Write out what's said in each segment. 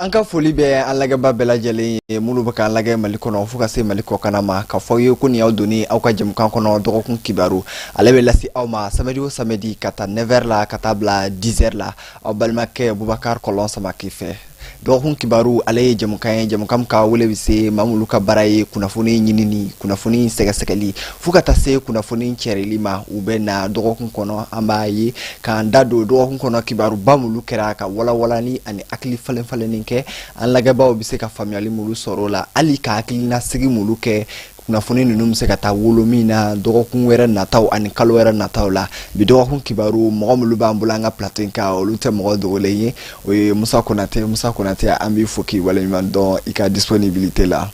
An ka foli bɛ an lagɛba bɛɛ lajɛlen ye minnu bɛ k'an lagɛ Mali kɔnɔ fo ka se Mali kɔkan ma ka fɔ ye ko nin y'aw donni aw ka jɛmukan kɔnɔ dɔgɔkun kibaru ale bɛ lase aw ma samedi o samedi ka taa 9h la ka taa bila 10h la aw balimakɛ Bubakar Kɔlɔn Samake fɛ dɔgɔkun kibaru ale ye jɛmukan ka wele bɛ se mamulu ka baara ye kunnafoni ɲinini kunnafoni sɛgɛsɛgɛli fo ka taa se kunnafoni cɛrili ma u bɛ na dɔgɔkun kɔnɔ an b'a ye k'an da don dɔgɔkun kɔnɔ kibaru ba mulu kɛra ka walawalani ani hakili falen kɛ an lagɛbaw bɛ se ka faamuyali mulu sɔrɔ la hali ka hakilina sigi mulu kɛ kunnafoni ninnu bɛ se ka taa wolo min na dɔgɔkun wɛrɛ nataw ani kalo wɛrɛ nataw la bi dɔgɔkun kibaru mɔgɔ minnu b'an bolo an ka plateau in kan olu tɛ mɔgɔ dogolen ye o ye Musa Konate an b'i fo k'i waleɲuman dɔn i ka disponibilité la.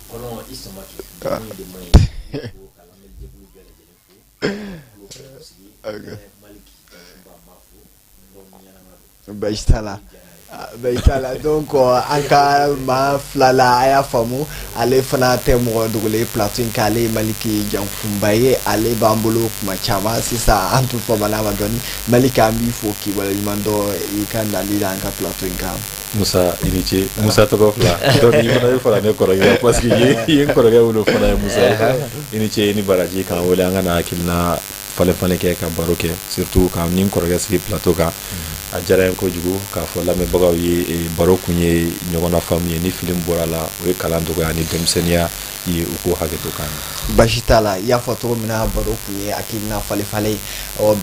Baitala donc an ka ma filala a y'a faamu ale fana tɛ mɔgɔ dogolen plateau in kan ale Maliki Jankunba ye ale b'an bolo kuma caman sisan an tun fɔmana ma dɔɔni Maliki an b'i fo k'i waleɲuman dɔn i ka nali la an ka plateau in kan. Musa i ni ce Musa tɔgɔ fila donc i fana bɛ fara ne kɔrɔkɛ parce que i ye n kɔrɔkɛ wolo fana ye Musa i ni ce i ni baraji k'an wele an ka na hakilina falen kɛ ka baro kɛ surtout ka ni n kɔrɔkɛ sigi plateau kan a diyara n kojugu k'a fɔ lamɛnbagaw ye baro kun ye ɲɔgɔnna faamu ye ni film bɔra la o ye kalan dɔgɔya ni denmisɛnniya ye u k'o hakɛto kan basi t'a la i y'a fɔ cogo min na baro kun ye hakilina falen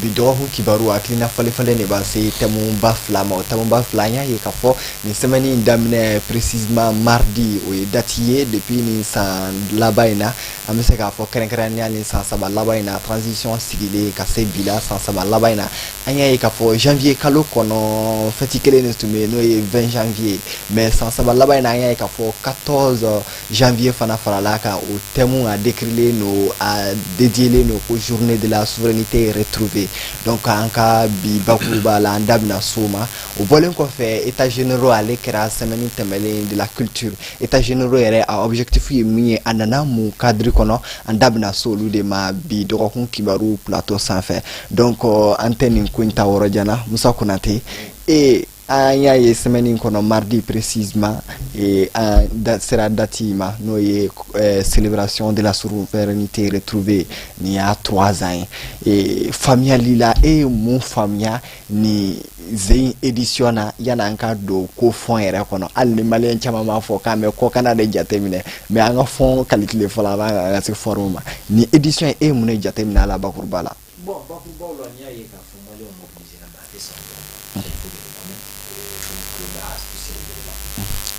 bi dɔgɔkun kibaru hakilina falen de b'an se thème ba fila ma o thème ba fila an y'a ye k'a fɔ nin semaine in daminɛ précisément mardi o ye date ye depuis nin san laban in na an bɛ se k'a fɔ kɛrɛnkɛrɛnnenya nin san saba laban in na transition sigilen ka se bi la san saba laban in na an y'a ye k'a fɔ janvier kalo kɔnɔ fɛti kelen de tun bɛ yen n'o ye 20 janvier mais san saba laban in na an y'a ye k'a fɔ 14 janvier fana farala kan o thème a décliné no a dédié no ko journée de la souveraineté retrouvée donc an ka bi bakuruba la an da bɛna s'o ma o bɔlen kɔfɛ états généraux ale kɛra semaine tɛmɛlen de la culture états généraux yɛrɛ a objectif ye min ye a nana mun cadre kɔnɔ an da bɛna s'olu de ma bi dɔgɔkun kibaru plateau sanfɛ donc an tɛ nin ko in ta yɔrɔ jan Musa Konate an y'a ye semaine kɔnɔ mardi précisément sera date ma n'o ye célébration de la souveraineté retrouvée nin y'a 3 ans ye faamuyali la mun faamuya ni zein édition na yana an ka don ko fond yɛrɛ kɔnɔ hali ni maliyɛn caman b'a fɔ k'an bɛ kɔkanna de jateminɛ mais an ka fond calculé fɔlɔ an b'an ka se forme ma ni édition ye mun de jateminɛ a la bakuruba la. Bon bakuruba la n'i y'a ye k'a fɔ maliyɛnw mobilisé na a tɛ san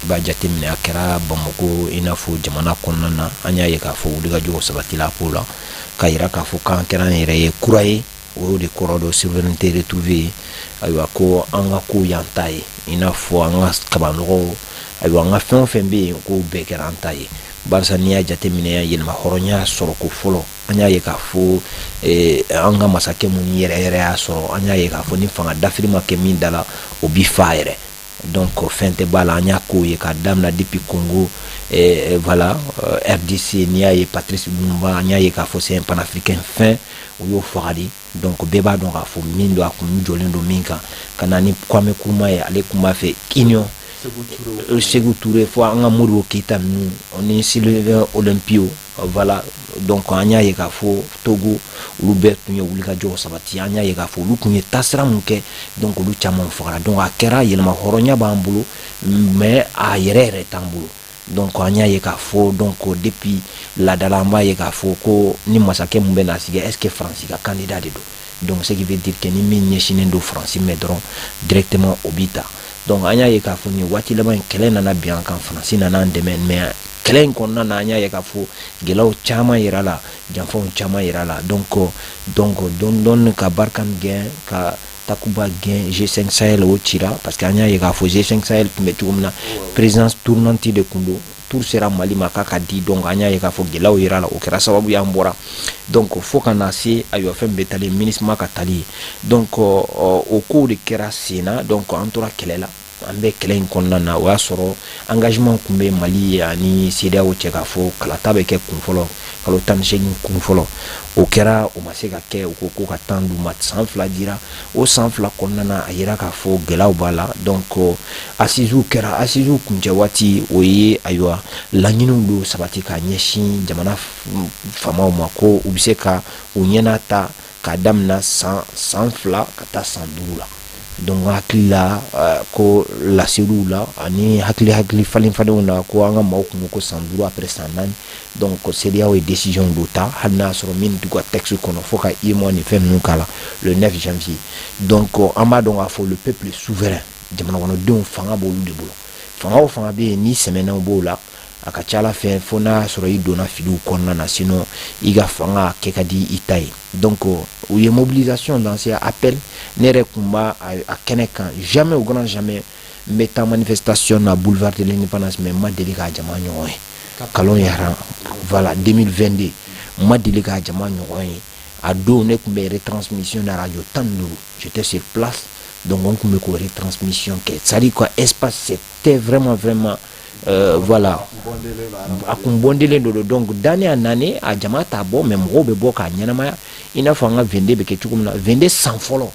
b'a jateminɛ a kɛra Bamako i n'a fɔ jamana kɔnɔna na an y'a ye k'a fɔ wulikajɔw sabatila ko la k'a yira k'a fɔ k'an kɛra an yɛrɛ ye kura ye o de kɔrɔ dɔ souveraineté retrouvée ayiwa ko an ka ko y'an ta ye i n'a fɔ an ka kabanɔgɔw ayiwa an ka fɛn o fɛn bɛ yen k'o bɛɛ kɛra an ta ye barisa n'i y'a jateminɛ yɛlɛma hɔrɔnya sɔrɔ ko fɔlɔ an y'a ye k'a fɔ an ka masakɛ minnu yɛrɛ y'a sɔrɔ an y'a ye k'a fɔ ni fanga dafiri ma kɛ min da la o bi fa yɛrɛ donc fɛn tɛ b'a la an y'a k'o ye k'a daminɛ depuis Congo voilà RDC n'i y'a ye Patrice Lumumba an y'a ye k'a fɔ c'est un panafricain fin o y'o faga de donc bɛɛ b'a dɔn k'a fɔ min don a kun jɔlen don min kan ka na ni Kwame Nkrumah ye ale kun b'a fɛ union Sékou Touré fo an ka Modibo Keïta ninnu ni Sylvain Olympio voilà donc an y'a ye k'a fɔ Togo olu bɛɛ tun ye wulikajɔw sabati an y'a ye k'a fɔ olu tun ye taasira mun kɛ donc olu caman fagara donc a kɛra yɛlɛma hɔrɔnya b'an bolo mais a yɛrɛ t'an bolo donc an y'a ye k'a fɔ donc depuis laadala an b'a ye k'a fɔ ko ni masakɛ mun bɛ na sigi est-ce que Faransi ka candidat de don donc ce qui veut dire que ni min ɲɛsinnen don Faransi mais dɔrɔn directement o b'i ta donc an y'a ye k'a fɔ nin waati laban in kɛlɛ nana bin an kan Faransi nana an dɛmɛ mais kɛlɛ in kɔnɔna na an y'a ye k'a fɔ gɛlɛyaw caman yira la janfanw caman yira la donc dɔɔni ka Barkhane gɛn ka Takuba gɛn G5 Sahel o cira parce que an y'a ye k'a fɔ G5 Sahel tun bɛ cogo min na présidence tournante de kun don tour sera Mali ma k'a ka di donc an y'a ye k'a fɔ gɛlɛyaw yira la o kɛra sababu y'an bɔra donc fo ka na se ayiwa fɛn bɛɛ tali MINUSMA ka tali donc o kow de kɛra sen na donc an tora kɛlɛ la an bɛ kɛlɛ in kɔnɔna na o y'a sɔrɔ engagement kun bɛ Mali ani CEDEAO cɛ k'a fɔ kalata bɛ kɛ kun fɔlɔ kalo 18 kun fɔlɔ o kɛra o ma se ka kɛ o ko ka temps d'u ma san 2 dira o san 2 kɔnɔna na a yira k'a fɔ gɛlɛyaw b'a la donc assises kɛra assises kuncɛ waati o ye ayiwa laɲiniw do sabati ka ɲɛsin jamana faamaw ma ko u bɛ se ka u ɲɛna ta k'a daminɛ san 2 ka taa san 5 la donc hakili la ko laseliw la ani hakili falen na ko an ka maaw kun ko san 5 après san 4 donc CEDEAO ye décision do ta hali n'a sɔrɔ min t'u ka texte kɔnɔ fo ka IMO ni fɛn ninnu k'a la le 9 janvier donc an b'a dɔn k'a fɔ le peuple est souverain jamana kɔnɔdenw fanga b'olu de bolo fanga o fanga bɛ yen ni sɛmɛnɛw b'o la a ka ca ala fɛ fo n'a sɔrɔ i donna filiw kɔnɔna na sinon i ka fanga kɛ ka di i ta ye donc u ye mobilisation lancé appel ne yɛrɛ kun b'a a kɛnɛ kan jamais au grand jamais n bɛ taa manifestation na boulevard de l'indépendance mais n ma deli k'a jama ɲɔgɔn ye kalon yaran voilà 2022 n ma deli k'a jama ɲɔgɔn ye a don ne kun bɛ retransmission na radio 15 j'étais sur place donc on kun bɛ k'o retransmission kɛ c'est à dire quoi espace c'était vraiment voilà a kun bɔndelen do donc d'année en année a jama t'a bɔ mais mɔgɔw bɛ bɔ k'a ɲɛnamaya i n'a fɔ an ka 22 bɛ kɛ cogo min na 22 san fɔlɔ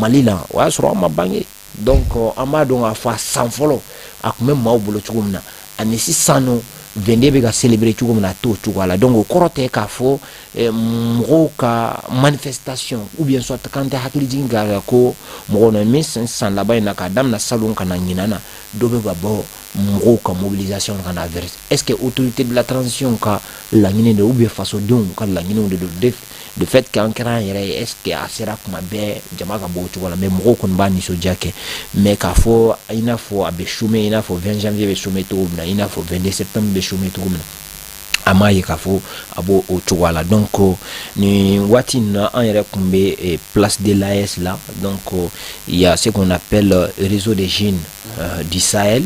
Mali la o y'a sɔrɔ an ma bange donc an b'a dɔn k'a fɔ a san fɔlɔ a kun bɛ maaw bolo cogo min na ani sisan nɔ 22 bɛ ka célébrer cogo min na a t'o cogoya la donc o kɔrɔ tɛ k'a fɔ mɔgɔw ka manifestation ou bien soit kan tɛ hakili jigin k'a ko mɔgɔw na min san laban in na k'a daminɛ salon ka na ɲinan na dɔ bɛ ka bɔ mɔgɔw ka mobilisation ka na vers est-ce que autorité de la transition ka laɲini de ou bien fasodenw ka laɲiniw de do de fait qu'an kɛra an yɛrɛ ye est-ce que a sera kuma bɛɛ jama ka bɔ o cogo la mais mɔgɔw kɔni b'a nisɔndiya kɛ mais k'a fɔ i n'a fɔ a bɛ chômer i n'a fɔ 20 janvier bɛ chômer cogo min na i n'a fɔ 22 septembre bɛ chômer cogo min na a m'a ye k'a fɔ a b'o o cogoya la donc nin waati in na an yɛrɛ kun bɛ place de l'AES la donc il y a ce qu'on appelle réseau des jeunes du Sahel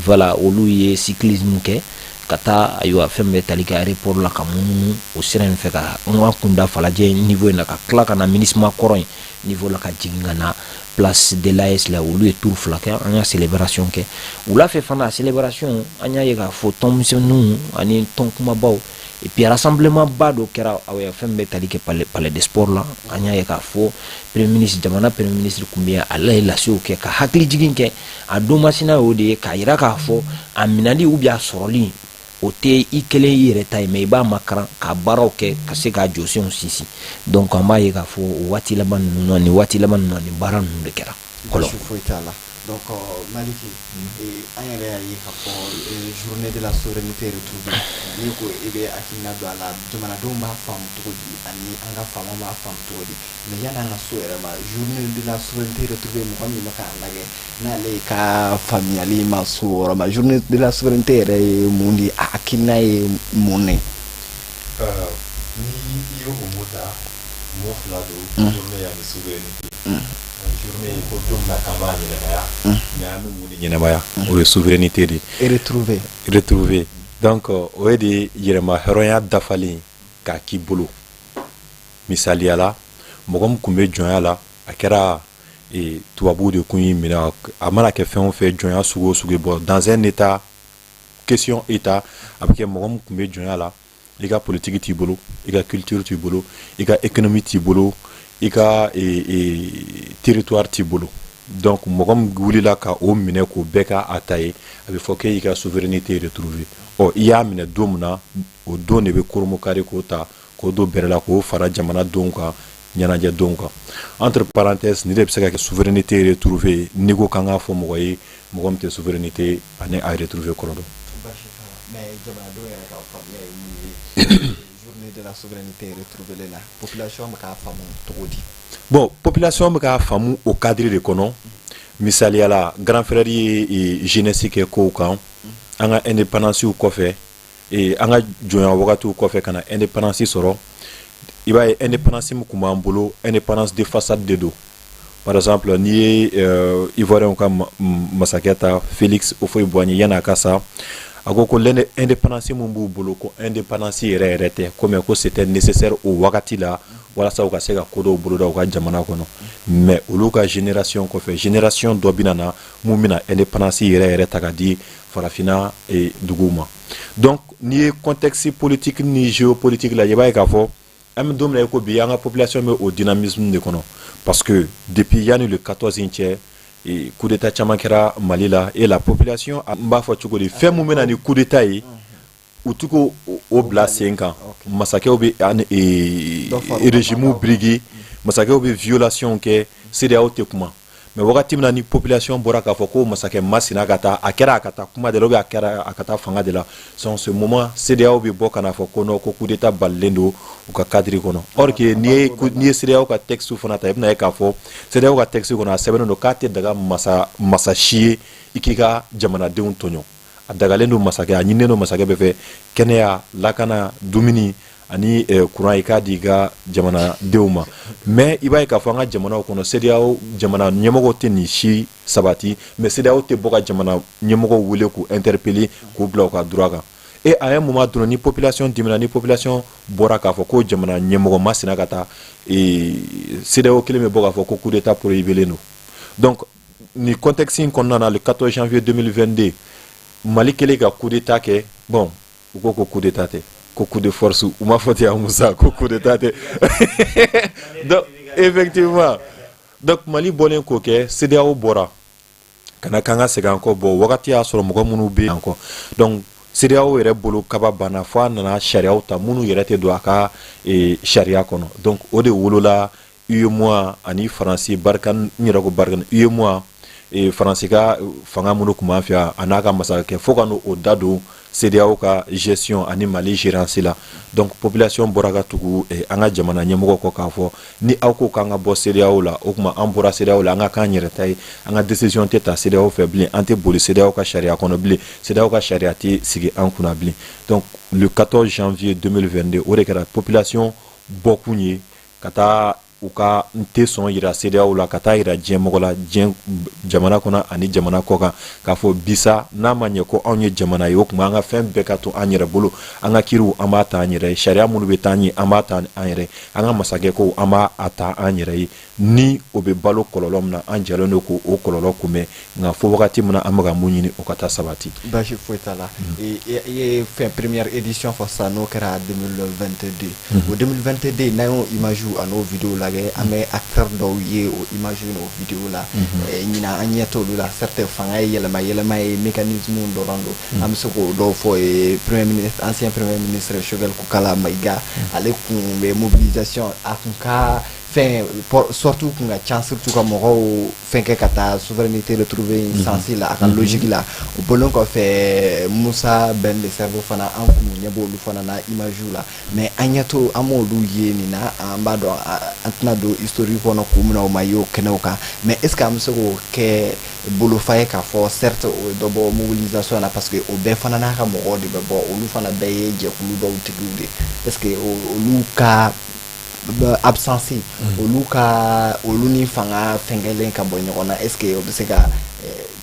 voilà olu ye cyclisme kɛ ka taa ayiwa fɛn bɛ tali kɛ aéroport la ka munumunu o sira in fɛ ka an ka kunda falajɛ niveau in na ka tila ka na MINUSMA kɔrɔ in niveau la ka jigin ka na place de l'AES la olu ye tour 2 kɛ an ka célébration kɛ wula fɛ fana a célébration an y'a ye k'a fɔ tɔnmisɛnninw ani tɔn kumabaw et puis rassemblement ba dɔ kɛra fɛn bɛ tali kɛ palais de sport la an y'a ye k'a fɔ jamana premier ministre kun bɛ ala ye lasew kɛ ka hakili jigin kɛ a don masina y'o de ye k'a yira k'a fɔ a minɛli ou bien a sɔrɔli o tɛ i kelen i yɛrɛ ta ye mais i b'a makaran ka baaraw kɛ ka se k'a jɔsenw sinsin donc an b'a ye k'a fɔ o waati laban ninnu na nin waati laban ninnu na nin baara ninnu de kɛra kɔlɔ foyi t'a la donc Maliki an yɛrɛ y'a ye k'a fɔ journée de la souveraineté retrouvée ni ko i bɛ hakilina don a la jamanadenw b'a faamu cogo di ani an ka faama b'a faamu cogo di mais yanni an ka so yɛrɛ ma journée de la souveraineté retrouvée mɔgɔ min bɛ k'a lajɛ n'ale ka faamuyali ma so yɔrɔ ma journée de la souveraineté yɛrɛ ye mun di a hakilina ye mun ne ni i y'o mot ta mot fila don journée ani souveraineté journée ko don na kama ɲɛnamaya mais an bɛ mun de ɲɛnamaya o ye souveraineté de retrouver donc o ye de yɛrɛma hɔrɔnya dafalen k'a k'i bolo misaliya la mɔgɔ min kun bɛ jɔnya la a kɛra tubabuw de kun y'i minɛ a mana kɛ fɛn o fɛn jɔnya sugu o sugu bɔ dans un état question état a bɛ kɛ mɔgɔ min kun bɛ jɔnya la i ka politique t'i bolo i ka culture t'i bolo i ka économie t'i bolo i ka territoire t'i bolo donc mɔgɔ min wulila ka o minɛ k'o bɛɛ k'a a ta ye a bɛ fɔ k'i ka souveraineté retrouver ɔ i y'a minɛ don min na o don de bɛ koromokari k'o ta k'o don bɛrɛ la k'o fara jamana denw kan ɲɛnajɛ denw kan entre parenthèses ni de bɛ se ka kɛ souveraineté retrouver n'i ko k'an k'a fɔ mɔgɔ ye mɔgɔ min tɛ souveraineté ani a retrouver kɔrɔ dɔn. mais jamanadenw yɛrɛ ka faamuya ye mun ye journée de la souveraineté retrouvée la population bɛ k'a faamu cogo di. bon population bɛ k'a faamu o cadre de kɔnɔ misaliya la grand frère ye jeunesse kɛ kow kan an ka indépendance kɔfɛ an ka jɔnya wagatiw kɔfɛ ka na indépendance sɔrɔ i b'a ye indépendance min kun b'an bolo indépendance de façade de don par exemple n'i ye ivoirien ka masakɛ ta Félix Houphouët-Boigny yan'a ka sa a ko l'indépendance mun b'u bolo ko indépendance yɛrɛ tɛ comme ko c'était nécessaire o wagati la walasa u ka se ka ko dɔw boloda u ka jamana kɔnɔ mais olu ka génération kɔfɛ génération dɔ bɛna na mun bɛna indépendance yɛrɛ ta ka di farafina duguw ma donc n'i ye contexte politique ni géopolitique la i b'a ye k'a fɔ an bɛ don min na ko bi an ka population bɛ o dynamisme de kɔnɔ parce que depuis yanni le 14 cɛ coup d'état caman kɛra Mali la et la population n b'a fɔ cogo di fɛn mun bɛna ni coup d'état ye u t'u ko o bila sen kan masakɛw bɛ régime birigi masakɛw bɛ violation kɛ CEDEAO tɛ kuma mais wagati min na ni population bɔra k'a fɔ ko masakɛ masina ka taa a kɛra a ka taa kuma de la ou bien a kɛra a ka taa fanga de la sans ce moment CEDEAO bɛ bɔ ka na fɔ ko non ko coup d'état balilen don u ka cadre kɔnɔ or que n'i ye CEDEAO ka texte fana ta i bɛna ye k'a fɔ CEDEAO ka texte kɔnɔ a sɛbɛnnen don k'a tɛ daga masa si ye i k'i ka jamanadenw tɔɲɔ a dagalen don masakɛ a ɲininen don masakɛ bɛɛ fɛ kɛnɛya lakana dumuni ani courant i k'a di i ka jamanadenw ma mais i b'a ye k'a fɔ an ka jamanaw kɔnɔ CEDEAO jamana ɲɛmɔgɔw tɛ nin si sabati mais CEDEAO tɛ bɔ ka jamana ɲɛmɔgɔw wele k'u interpeller k'u bila u ka droit kan et à un moment donné ni population dimina ni population bɔra k'a fɔ ko jamana ɲɛmɔgɔ masina ka taa CEDEAO kelen bɛ bɔ k'a fɔ ko coup d'état prohibélen don donc ni contexte in kɔnɔna na le 14 janvier 2022 Mali kelen ka coup d'état kɛ bon u ko coup d'état tɛ ko coup de force ou m'a fɔti à Moussa ko coup d'état tɛ donc effectivement donc Mali bɔlen k'o kɛ CEDEAO bɔra kana kan ka segin an kɔ bon wagati y'a sɔrɔ mɔgɔ minnu bɛ yan kɔ donc CEDEAO yɛrɛ bolo kaba banna fo a nana sariyaw ta minnu yɛrɛ tɛ don a ka sariya kɔnɔ donc o de wolola UEMOA ani Faransi barika n yɛrɛ ko barika UEMOA Faransi ka fanga minnu tun b'an fɛ yan a n'a ka masakɛ fo ka n'o da don CEDEAO ka gestion ani Mali gérance la donc population bɔra ka tugu an ka jamana ɲɛmɔgɔ kɔ k'a fɔ ni aw ko k'an ka bɔ CEDEAO la o tuma an bɔra CEDEAO la an ka k'an yɛrɛ ta ye an ka décision tɛ ta CEDEAO fɛ bilen an tɛ boli CEDEAO ka sariya kɔnɔ bilen CEDEAO ka sariya tɛ sigi an kunna bilen donc le 14 janvier 2022 o de kɛra population bɔkun ye ka taa u ka n tɛ sɔn yira CEDEAO la ka taa yira diɲɛ mɔgɔ la diɲɛ jamana kɔnɔ ani jamana kɔ kan k'a fɔ bisa n'a ma ɲɛ ko anw ye jamana ye o tuma an ka fɛn bɛɛ ka to an yɛrɛ bolo an ka kiriw an b'a ta an yɛrɛ ye sariya minnu bɛ taa ɲɛ an b'a ta an yɛrɛ an ka masakɛ ko an b'a ta an yɛrɛ ye ni o bɛ balo kɔlɔlɔ min na an jɛlen don k'o kɔlɔlɔ kunbɛn nka fo wagati min na an bɛ ka mun ɲini o ka taa sabati. Basi foyi t'a la i ye fɛn première édition fɔ sisan n'o kɛra 2022 o 2022 n'an y'o image a n'o video lajɛ an bɛ acteur dɔw ye o image n'o video la ɲinan an ɲɛ t'olu la certes fanga ye yɛlɛma ye mécanisme dɔrɔn don an bɛ se k'o dɔw fɔ premier ministre ancien premier ministre Choguel Kokala Maïga ale kun bɛ mobilisation a kun ka fɛn surtout kun ka can surtout ka mɔgɔw fɛn kɛ ka taa souveraineté retrouver sens la a ka logique la o bɔlen kɔfɛ Musa Ben de Cerveau fana an kun ɲɛ b'olu fana na image la mais an ɲɛ to an m'olu ye nin na an b'a dɔn an tɛna don historique kɔnɔ kun min na o ma ye o kɛnɛw kan mais est ce que an bɛ se k'o kɛ bolofa ye k'a fɔ certes o ye dɔ bɔ mobilisation na parce que o bɛɛ fana n'a ka mɔgɔw de bɛ bɔ olu fana bɛɛ ye jɛkulu dɔw tigiw de est ce que olu ka absence olu ni fanga fɛnkɛlen ka bɔ ɲɔgɔn na est ce que o bɛ se ka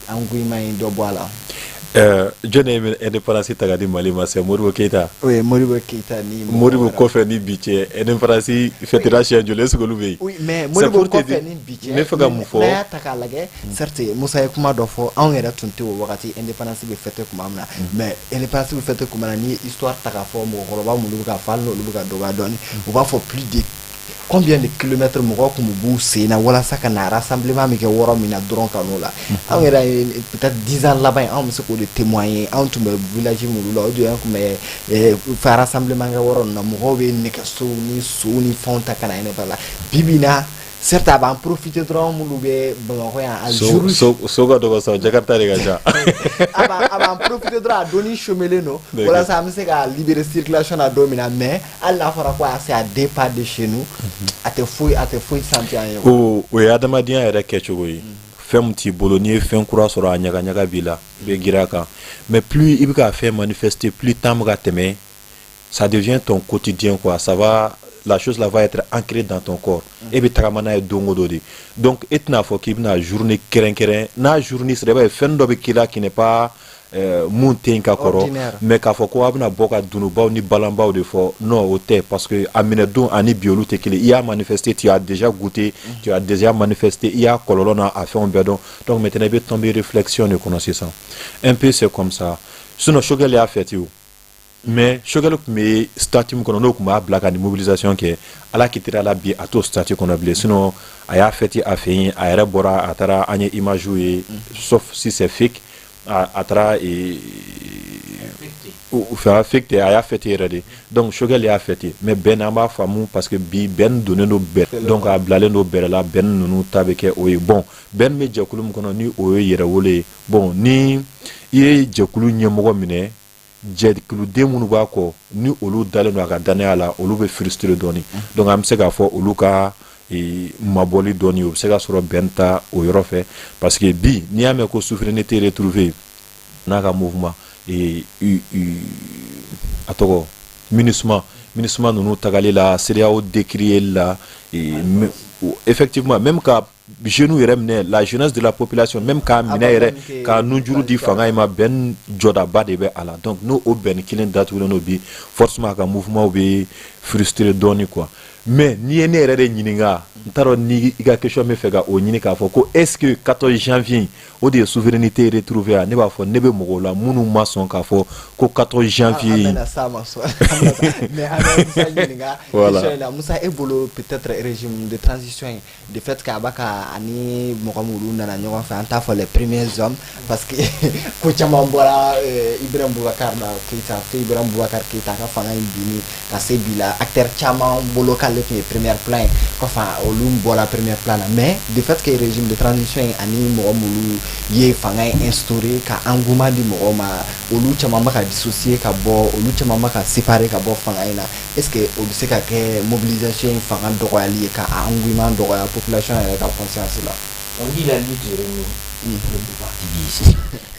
engouement in dɔ bɔ a la. Jɔn ye indépendance ta ka di Mali ma c'est Modibo Keita. Oui, Modibo Keita ni Modibo kɔfɛ ni bi cɛ indépendance fêtera siɲɛ joli est ce que olu bɛ yen. Oui, mais Modibo kɔfɛ ni bi cɛ. Ne fɛ ka mun fɔ. N'a y'a ta k'a lajɛ certes Musa ye kuma dɔ fɔ anw yɛrɛ tun tɛ o wagati indépendance bɛ fêter kuma min na mais indépendance bɛ fêter kuma na ni ye histoire ta k'a fɔ mɔgɔkɔrɔba minnu bɛ ka fɔ hali n'olu bɛ ka dɔgɔya dɔɔni u b'a fɔ plus de combien de kilomètres mɔgɔw kun b'u sen na walasa ka na rassemblement min kɛ yɔrɔ min na dɔrɔn ka n'o la anw yɛrɛ peut-être 10 ans laban in anw bɛ se k'o de témoigner anw tun bɛ village minnu la o de an tun bɛ fɛ rassemblement kɛ yɔrɔ ninnu na mɔgɔw bɛ nɛgɛsow ni sow ni fɛnw ta ka na ɲɛnafɛ la bibi na certes a b'an profiter dɔrɔn minnu bɛ Bamakɔ yan a jour so ka dɔgɔ sa Jakarta de ka ca a b'an profiter dɔrɔn a donni chômelen don walasa an bɛ se ka libérer circulation na don min na mais hali n'a fɔra ko c'est à 2 pas de chez nous a tɛ foyi santi an ye o ye adamadenya yɛrɛ kɛcogo ye fɛn min t'i bolo n'i ye fɛn kura sɔrɔ a ɲagaɲaga b'i la i bɛ girin a kan mais plus i bɛ ka fɛn manifester plus temps bɛ ka tɛmɛ ça devient ton quotidien quoi ça va la chose là va être ancrée dans ton corps et bɛ tagama n'a ye don o don de donc e tɛna fɔ k'i bɛna journée kɛrɛnkɛrɛn n'a journée sera i b'a ye fɛn dɔ bɛ k'i la qui n'est pas mun tɛ ka kɔrɔ Ordinaire. mais k'a fɔ ko a bɛna bɔ ka dunubaw ni balanbaw de fɔ non o tɛ parce que a minɛ don ani bi olu tɛ kelen i y'a manifesté tu as déjà goûté tu as déjà manifesté i y'a kɔlɔlɔ n'a a fɛnw bɛɛ dɔn donc maintenant i bɛ tomber réflexion de kɔnɔ sisan un peu c'est comme ça sinon Choguel y'a fait ten o mais Choguel tun bɛ statut min kɔnɔ n'o tun b'a bila ka ni mobilisation kɛ ala kitira la bi a t'o statut kɔnɔ bilen sinon a y'a fêté a fɛ yen a yɛrɛ bɔra a taara an ye image ye sauf si c'est fake a taara fɛn affecté a y'a fêté yɛrɛ de donc Choguel y'a fêté mais bɛn an b'a faamu parce que bi bɛn donnen do bɛɛ donc a bilalen do bɛrɛ la bɛn ninnu ta bɛ kɛ o ye bon bɛn bɛ jɛkulu min kɔnɔ ni o ye yɛrɛwolo ye bon ni i ye jɛkulu ɲɛmɔgɔ minɛ jɛkuluden minnu b'a kɔ ni olu dalen do a ka danaya la olu bɛ frustré dɔɔni donc an bɛ se k'a fɔ olu ka mabɔli dɔɔni o bɛ se ka sɔrɔ bɛn ta o yɔrɔ fɛ parce que bi n'i y'a mɛn ko souveraineté retrouvée n'a ka mouvement a tɔgɔ MINUSMA ninnu tagali la CEDEAO décrié la effectivement même ka jeunes yɛrɛ minɛ la jeunesse de la population même k'a minɛ yɛrɛ k'a nujuru di fanga in ma bɛn jɔdaba de bɛ a la donc n'o o bɛn kelen datugulen do bi forcément a ka mouvement bɛ frustré dɔɔni quoi mais n'i ye ne yɛrɛ de ɲininka n t'a dɔn ni i ka question bɛ fɛ ka o ɲini k'a fɔ ko est ce que 14 janvier o de ye souveraineté retrouvée a ne b'a fɔ ne bɛ mɔgɔw la minnu ma sɔn k'a fɔ ko 14 janvier mais an bɛ Musa ɲininka question la Musa e bolo peut-être régime de transition in de fait que a b'a ka ani mɔgɔ minnu nana ɲɔgɔn fɛ an t'a fɔ les premiers hommes parce que ko caman bɔra Ibrahim Boubacar Keïta fo Ibrahim Boubacar Keïta ka fanga in binni ka se bi la acteur caman bolo k'ale tun ye première plan ye kɔfɛ olu bɔra première plan na mais de fait que régime de transition in ani mɔgɔ minnu ye fanga in instauré ka engouement di mɔgɔw ma olu caman bɛ ka dissocier ka bɔ olu caman bɛ ka séparer ka bɔ fanga in na est ce que o bɛ se ka kɛ mobilisation in fanga dɔgɔyali ye ka engouement dɔgɔya population yɛrɛ ka conscience la. On dit la lutte est remise.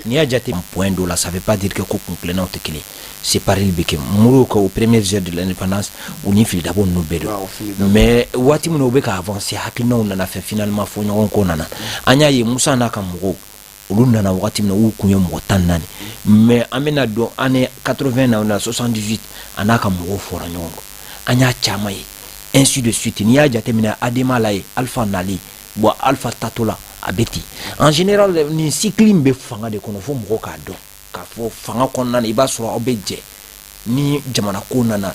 N'i y'a jate point dɔ la ça veut pas dire que ko kuntilennaw tɛ kelen séparer bɛ kɛ Modibo ka aux premières heures de l'indépendance u ni filidabo ninnu bɛɛ don mais waati min na u bɛ ka avancer hakilinaw nana fɛ finalement fɔ ɲɔgɔn ko nana an y'a ye Musa n'a ka mɔgɔw olu nana waati min na u kun ye mɔgɔ 14 mais an bɛna dɔn année 80 na o na 78 a n'a ka mɔgɔw fɔra ɲɔgɔn kɔ an y'a caman ye ainsi de suite n'i y'a jateminɛ Adema la ye Alpha nali bon Alpha tatola a bɛ ten en général nin cycle in bɛ fanga de kɔnɔ fo mɔgɔw k'a dɔn k'a fɔ fanga kɔnɔna na i b'a sɔrɔ aw bɛ jɛ ni jamana ko nana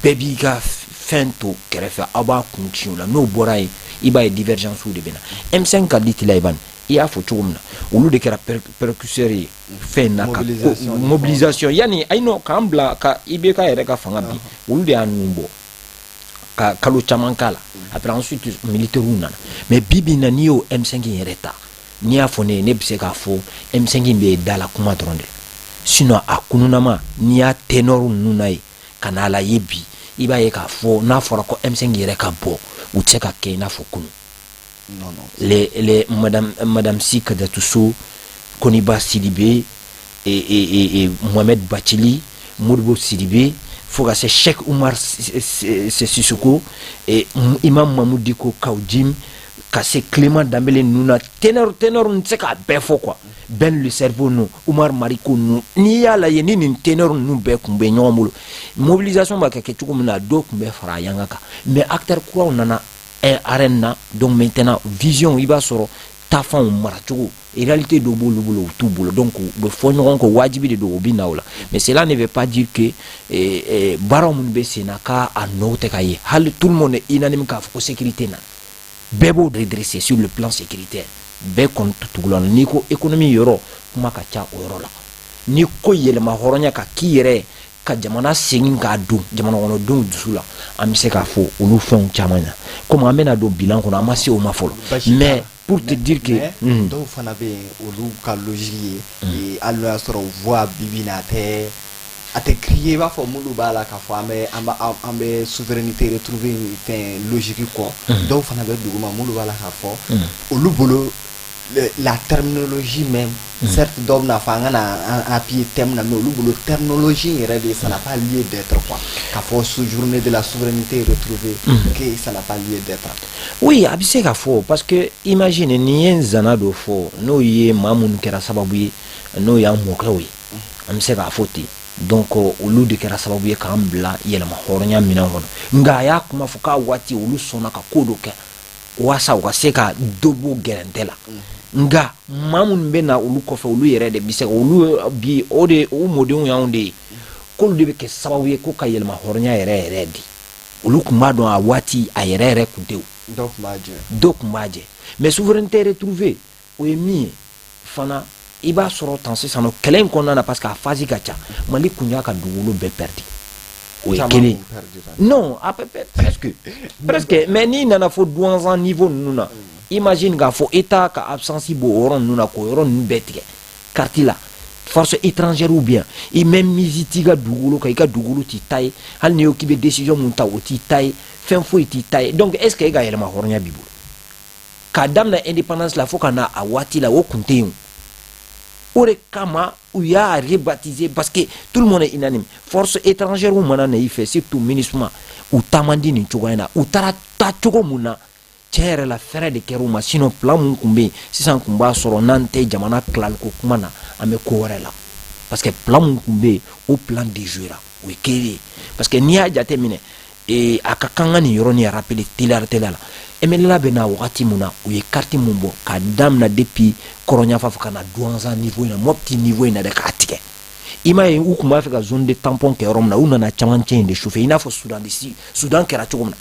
bɛɛ b'i ka fɛn to kɛrɛfɛ aw b'a kun ci o la n'o bɔra yen i b'a ye divergence de bɛ na M5 ka di tila Ivan i y'a fɔ cogo min na olu de kɛra percusseur ye fɛn na ka mobilisation yani ayi non k'an bila ka IBK yɛrɛ ka fanga bi olu de y'a ninnu bɔ ka kalo caman k'a la après ensuite militaires nana mais bibi na n'i y'o M5 in yɛrɛ ta n'i y'a fɔ ne ye ne bɛ se k'a fɔ M5 in bɛ da la kuma dɔrɔn de sinon a kununama n'i y'a ténor ninnu na ye ka n'a la ye bi i b'a ye k'a fɔ n'a fɔra ko M5 yɛrɛ ka bɔ u tɛ se ka kɛ i n'a fɔ kunun les madame Si Kadatou Sow, Koniba Sidibé et Mohamed Bachili, Modibo Sidibé, Fogase Cheikh Oumar Sissoko et Imam Mahmoud Diko Kaoudim, Kassé Clément Dambélé Nouna, ténor ne sait qu'à beffo quoi. Ben le cerveau nous, Oumar Mariko nous, ni à la yeni ni ténor nous bekumbe nyomolo. Mobilisation ba keke tukumuna do kumbe fara yangaka. Mais acteur quoi on en a arena donc maintenant vision il va sur ta femme maracho et réalité do bolo tout bolo donc be fonyon ko wajibi de do binaola mais cela ne veut pas dire que baron mun be senaka a note kaye hal tout le monde est unanime ka ko sécurité na bebo redresser sur le plan sécuritaire be kon tutugulon ni ko économie yoro kuma ka cha yoro la ni ko yelema horonya ka kire ka jamana sengin ka dun jamana wono dun dusula am se ka fo olu fon chamanya comme amena do bilan kono amasi o mafolo mais pour te dire que do fana be olu ka logique et allo soro voix bibina te ate crier ba fo mulu bala ka fo ambe souveraineté retrouver fin logique quoi do fana be duguma mulu bala ka fo olu bolo la terminologie même certes d'homme n'a pas un pied thème mais le terminologie ça n'a pas lieu d'être quoi qu'à force journée de la souveraineté retrouvée que ça n'a pas lieu d'être oui abise ka fo parce que imagine ni en zana do fo no ye mamun kera sababu no ya mokra oui an bɛ se k'a fɔ ten donc olu de kɛra sababu ye k'an bila yɛlɛma hɔrɔnya minɛn kɔnɔ nka a y'a kuma fɔ k'a waati olu sɔnna ka ko dɔ kɛ waasa u ka se ka dɔ bɔ gɛrɛntɛ la nga maa minnu bɛ na olu kɔfɛ olu yɛrɛ de bɛ se ka olu bi o mɔdenw y'anw de ye k'olu de bɛ kɛ sababu ye ko ka yɛlɛma hɔrɔnya yɛrɛ yɛrɛ di olu tun b'a dɔn a waati a yɛrɛ yɛrɛ tun tɛ o dɔw tun b'a jɛ mais souveraineté retrouvée o ye min ye fana i b'a sɔrɔ tan sisan nɔ kɛlɛ in kɔnɔna na parce que a phase ka ca Mali kun y'a ka dugukolo bɛɛ perdu o ye kelen non à peu près presque mais n'i nana fɔ douanzan niveau ninnu na imagine k'a fɔ état ka absence b'o yɔrɔ ninnu na k'o yɔrɔ ninnu bɛɛ tigɛ carte la force étrangère ou bien i même mise t'i ka dugukolo kan i ka dugukolo t'i ta ye hali n'i ko k'i bɛ décision mun ta o t'i ta ye fɛn foyi t'i ta ye donc est ce que e ka yɛlɛma hɔrɔnya b'i bolo k'a daminɛ indépendance la fo ka na a waati la o kun tɛ yen o de kama u y'a rebaptiser parce que tout le monde est unanime force étrangère u mana na i fɛ surtout MINUSMA u taa man di nin cogoya in na u taara taa cogo mun na tiɲɛ yɛrɛ la fɛɛrɛ de kɛra u ma sinon plan mun kun bɛ yen sisan kun b'a sɔrɔ n'an tɛ jamana tilaliko kuma na an bɛ ko wɛrɛ la parce que plan mun kun bɛ yen o plan déjouera o ye kelen ye parce que n'i y'a jate minɛ a ka kan ka nin yɔrɔnin rappeler teliya la MNLA bɛ na wagati mun na u ye carte mun bɔ k'a daminɛ depuis kɔrɔnyafa fo ka na douanzan niveau in na Mopti niveau in na de k'a tigɛ i m'a ye u tun b'a fɛ ka zone de tampon kɛ yɔrɔ min na u nana camancɛ in de chauffer i n'a fɔ Sudan kɛra cogo min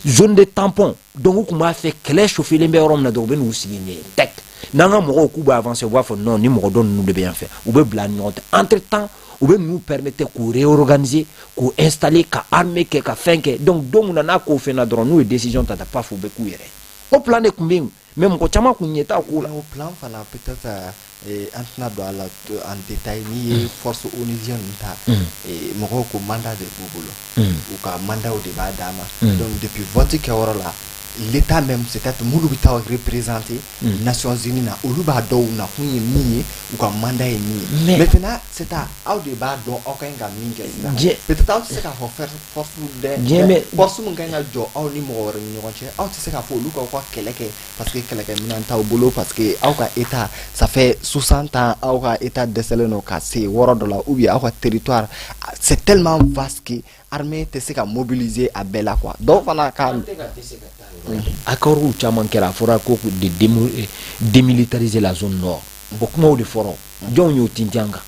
na zone de tampon donc u tun b'a fɛ kɛlɛ chaufferlen bɛ yɔrɔ min na dɔrɔn u bɛ n'u sigi yen tɛk n'an ka mɔgɔw k'u bɛ avancer u b'a fɔ non ni mɔgɔ dɔ ninnu de bɛ yan fɛ u bɛ bila ni ɲɔgɔn tɛ entre temps u bɛ ninnu permettre k'u réorganiser k'u installer ka armée kɛ ka fɛn kɛ donc don mun na n'a k'o fɛn na dɔrɔn n'u ye décision ta paf u bɛ k'u yɛrɛ o plan de tun bɛ yen mais mɔgɔ caman kun ɲɛ t'a ko la o plan fana peut-être an tɛna don a la en détail n'i ye force onusienne ninnu ta mɔgɔw ko mandat de b'u bolo u ka mandat de b'a d'a ma donc depuis vote kɛyɔrɔ la l'état même c'est-à-dire minnu bɛ taa représenter Nations Unies na olu b'a dɔn u nakun ye min ye u ka mandat ye min ye maintenant c'est à aw de b'a dɔn aw ka ɲi ka min kɛ sisan peut-être aw tɛ se k'a fɔ force mun ka ɲi ka jɔ aw ni mɔgɔ wɛrɛ ni ɲɔgɔn cɛ aw tɛ se k'a fɔ olu k'aw ka kɛlɛ kɛ parce que kɛlɛkɛminɛn t'aw bolo parce que aw ka état ça fait 60 ans aw ka état dɛsɛlen don ka se yɔrɔ dɔ la ou bien aw ka territoire c'est tellement vaste que armée tɛ se ka mobiliser a bɛɛ la quoi donc fana ka accords caman kɛra a fɔra ko de démilitariser la zone nord o kumaw de fɔra jɔnw y'o tinti an kan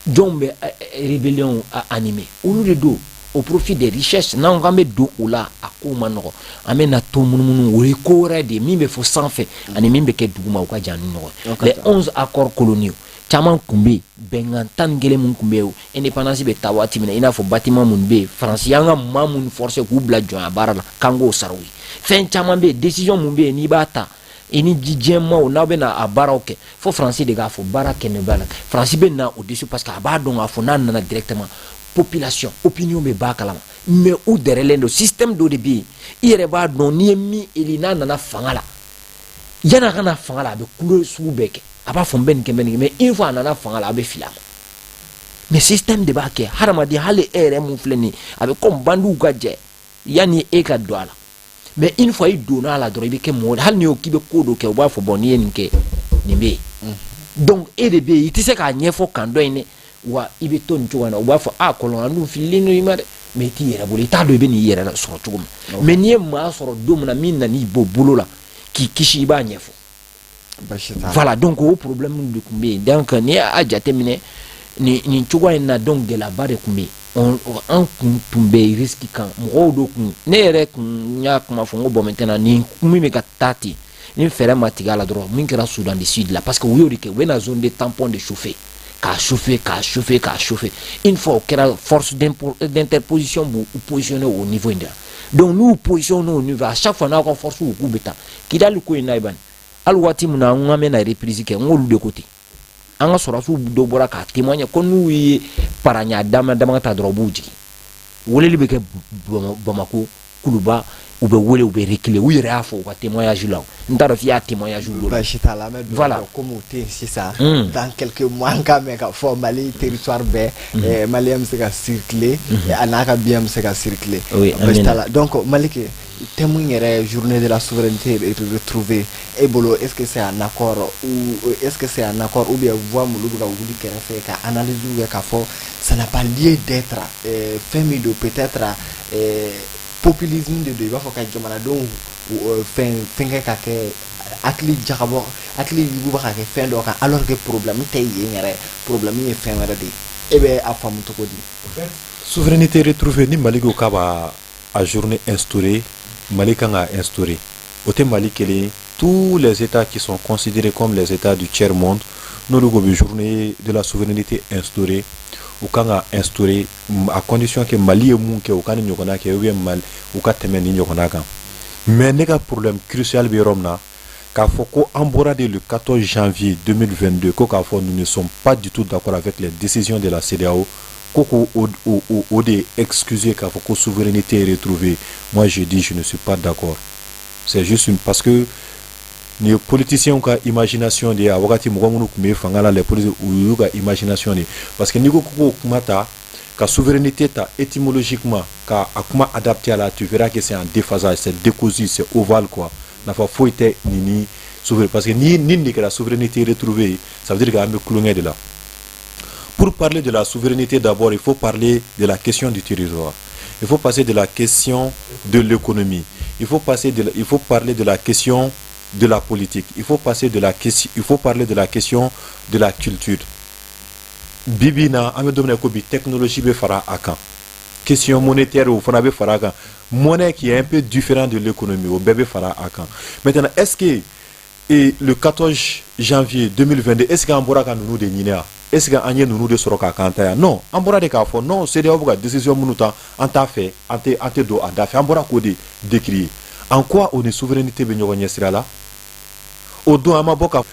jɔnw bɛ rébellion animer olu de don au profit des richesses n'anw k'an bɛ don o la a ko ma nɔgɔ an bɛ na to munumunu o ye ko wɛrɛ de ye min bɛ fɔ sanfɛ ani min bɛ kɛ duguma o ka jan ni ɲɔgɔn les 11 accords coloniaux caman kun bɛ yen bɛnkan 11 mun kun bɛ yen indépendance bɛ taa waati min na i n'a fɔ bâtiment mun bɛ yen faransi y'an ka maa mun forcer k'u bila jɔnya baara la k'an k'o sara u ye fɛn caman bɛ yen décision mun bɛ yen n'i b'a ta i ni jijɛmaw n'aw bɛ na a baaraw kɛ fo faransi de k'a fɔ baara kɛmɛ b'a la faransi bɛ na o dessus parce que a b'a dɔn k'a fɔ n'a nana directement population opinion bɛ b'a kalama mais u dɛrɛlen don système dɔ de bɛ yen i yɛrɛ b'a dɔn n'i ye min eli n'a nana fanga la yan'a ka na fanga la a bɛ kulo sugu bɛɛ kɛ a b'a fɔ n bɛ nin kɛ mais une fois a nana fanga la a bɛ fili a ma mais système de b'a kɛ hadamaden hali e yɛrɛ mun filɛ nin ye a bɛ comme bandiw ka jɛ yanni e ka don a la mais une fois i donna a la dɔrɔn i bɛ kɛ mɔgɔ hali n'i ko k'i bɛ ko dɔ kɛ u b'a fɔ bon n'i ye nin kɛ nin bɛ yen donc e de bɛ yen i tɛ se k'a ɲɛfɔ kan dɔ in dɛ wa i bɛ to nin cogo in na u b'a fɔ kɔlɔn an dun fililen don i ma dɛ mais i t'i yɛrɛ bolo i t'a dɔn i bɛ n'i yɛrɛ sɔrɔ cogo min mais n'i ye maa sɔrɔ don min na min nan'i bɔ bolo la k'i kisi i b'a ɲɛfɔ voilà donc o problème de tun bɛ yen donc n'i y'a jateminɛ nin cogoya in na donc gɛlɛyaba de tun bɛ yen an tun bɛ risque kan mɔgɔw dɔ kun ne yɛrɛ kun y'a kuma fɔ n ko bon maintenant nin min bɛ ka taa ten ni fɛɛrɛ ma tigɛ a la dɔrɔn min kɛra Soudan du Sud la parce que u y'o de kɛ u bɛ na zone de tampon de chauffer k'a chauffer une fois o kɛra force d'interposition b'u positionner au niveau in de la donc n'u positionner au niveau à chaque fois n'aw ka force u k'u bɛ taa Kidali ko in na i bani hali waati min na an ka bɛna reprise kɛ n k'olu de ko ten an ka sɔrɔsiw dɔ bɔra k'a témoigner ko n'u ye paraɲa dama ta dɔrɔn u b'u jigin weleli bɛ kɛ Bamako Kuluba u bɛ wele u bɛ reculer u yɛrɛ y'a fɔ u ka témoignage la n t'a dɔn f'i y'a témoignage bolo basi t'a la voilà comme o tɛ yen sisan dans quelques mois an k'a mɛn k'a fɔ Mali territoire bɛɛ maliyɛn bɛ se ka circuler a n'a ka biɲɛ bɛ se ka circuler basi t'a la donc Maliki témoin journée de la souveraineté retrouvée et bolo est-ce que c'est un accord ou bien voir muluga wuli kerefe ka analyse ou ka fo ça n'a pas lieu d'être fait de peut-être populisme de il va faut ka jamana donc fin ka ke akli jakabo akli yugo ba ka fin do ka alors que problème tay yengere problème yi fin wara di et ben a famu to ko di souveraineté retrouvée ni Mali ko kaba a journée instaurée Mali kan a instauré au Mali kele tous les états qui sont considérés comme les états du tiers monde nous le journée de la souveraineté instaurée ou kan a instauré à condition que Mali est moun que au kan nyokona ke ou bien Mali ou ka temeni nyokona kan mais nega problème crucial bi romna ka foko emborade le 14 janvier 2022 ko ka fo nous ne sommes pas du tout d'accord avec les décisions de la CEDEAO Koko ou de excuser qu'à faut souveraineté est retrouvée. Moi je dis je ne suis pas d'accord. C'est juste parce que les politiciens ont imagination de awakati mugomunu kume fangala les politiciens ou yoga imagination de parce que niko koko kumata ka souveraineté ta étymologiquement ka akuma adapté à la tu verras que c'est un déphasage, c'est décousu, c'est ovale quoi. N'a pas faut être nini souveraineté parce que ni que la souveraineté est retrouvée, ça veut dire qu'il y a un cloné de là. Pour parler de la souveraineté, d'abord, il faut parler de la question du territoire. Il faut passer de la question de l'économie. Il faut parler de la question de la politique. Il faut parler de la question de la culture. Bibina, technologie fara akan. Question monétaire ou fara akan. Monnaie qui est un peu différente de l'économie au bébé fara akan. Maintenant, est-ce que le 14 janvier 2022, est-ce qu'on pourra nous déniner? Est-ce que anye nous de soroka kantaya non ambora de kafo non c'est des décision munuta anta fait ante do adafi ambora ko de décrire en quoi on est souveraineté be nyogonya sirala odo amaboka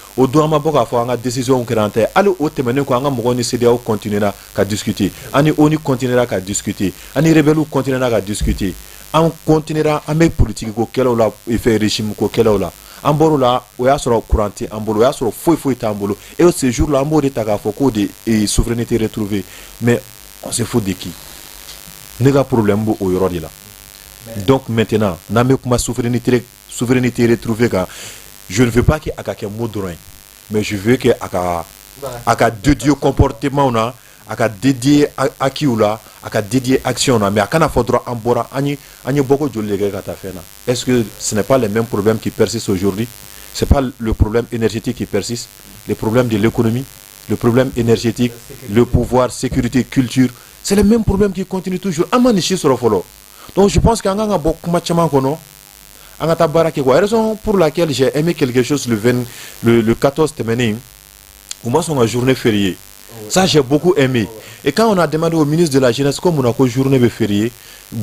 fo anga décision kerante ali o temene ko anga mogoni CEDEAO continuera ka discuter ani oni continuera ka discuter ani rebelu continuera ka discuter on continuera avec politique ko kelola e fait régime ko kelola ambolo la o ya soro couranté ambolo ya soro foi tambolo et ce jour là ambolo taka foko de souveraineté retrouvée mais on se fout de qui nega problème bo o yorodi là donc maintenant na me kuma souveraineté retrouvée ka je ne veux pas que akake modron mais je veux que aka dédié comportement na aka dédié akiula aka dédié action na mais akana faudra ambora ani boko jollege kata fena. Est-ce que ce n'est pas les mêmes problèmes qui persistent aujourd'hui? C'est pas le problème énergétique qui persiste, les problèmes de l'économie, le problème énergétique, le pouvoir, sécurité, culture, c'est les mêmes problèmes qui continuent toujours. Amanichi sur follow. Donc je pense qu'anga beaucoup machama kono anga tabara ke quoi raison pour laquelle j'ai aimé quelque chose le 14 temeni ou moi son journée fériée. Ça j'ai beaucoup aimé. Et quand on a demandé au ministre de la jeunesse comme on a quoi journée fériée,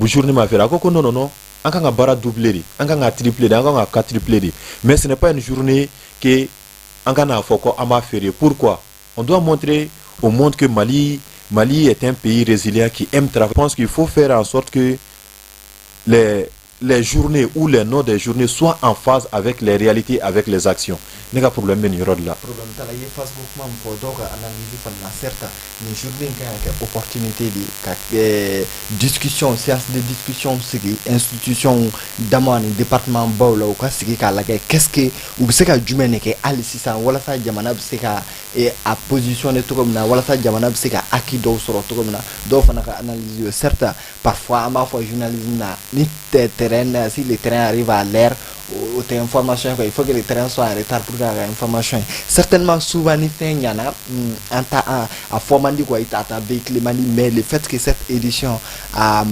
journée ma fériée, non, on bara doublé, on a triplé, on a quadruplé. Mais ce n'est pas une journée que on a foko ama fériée. Pourquoi? On doit montrer au monde que Mali est un pays résilient qui aime travailler. Je pense qu'il faut faire en sorte que les journées ou les noms des journées soient en phase avec les réalités, avec les actions. Il n'y a pas de problème de là. Problème de Facebook, pour donc analyser certes, les journées qui opportunité de discussion, séance de discussion, institution d'amani, département baoula ou quoi, qu'est-ce que ou c'est que du que Alice ça voilà ça jamana c'est que à positionner tout comme na voilà ça jamana c'est que aki do soro tout comme na do fana analyser certes parfois à ma fois journalisme na ni terrain si le terrain arrive à l'air ou tes informations il faut que le terrain soit en retard pour avoir information certainement souvent ni fait y en a à formandi quoi il t'a véhiculé mais le fait que cette édition a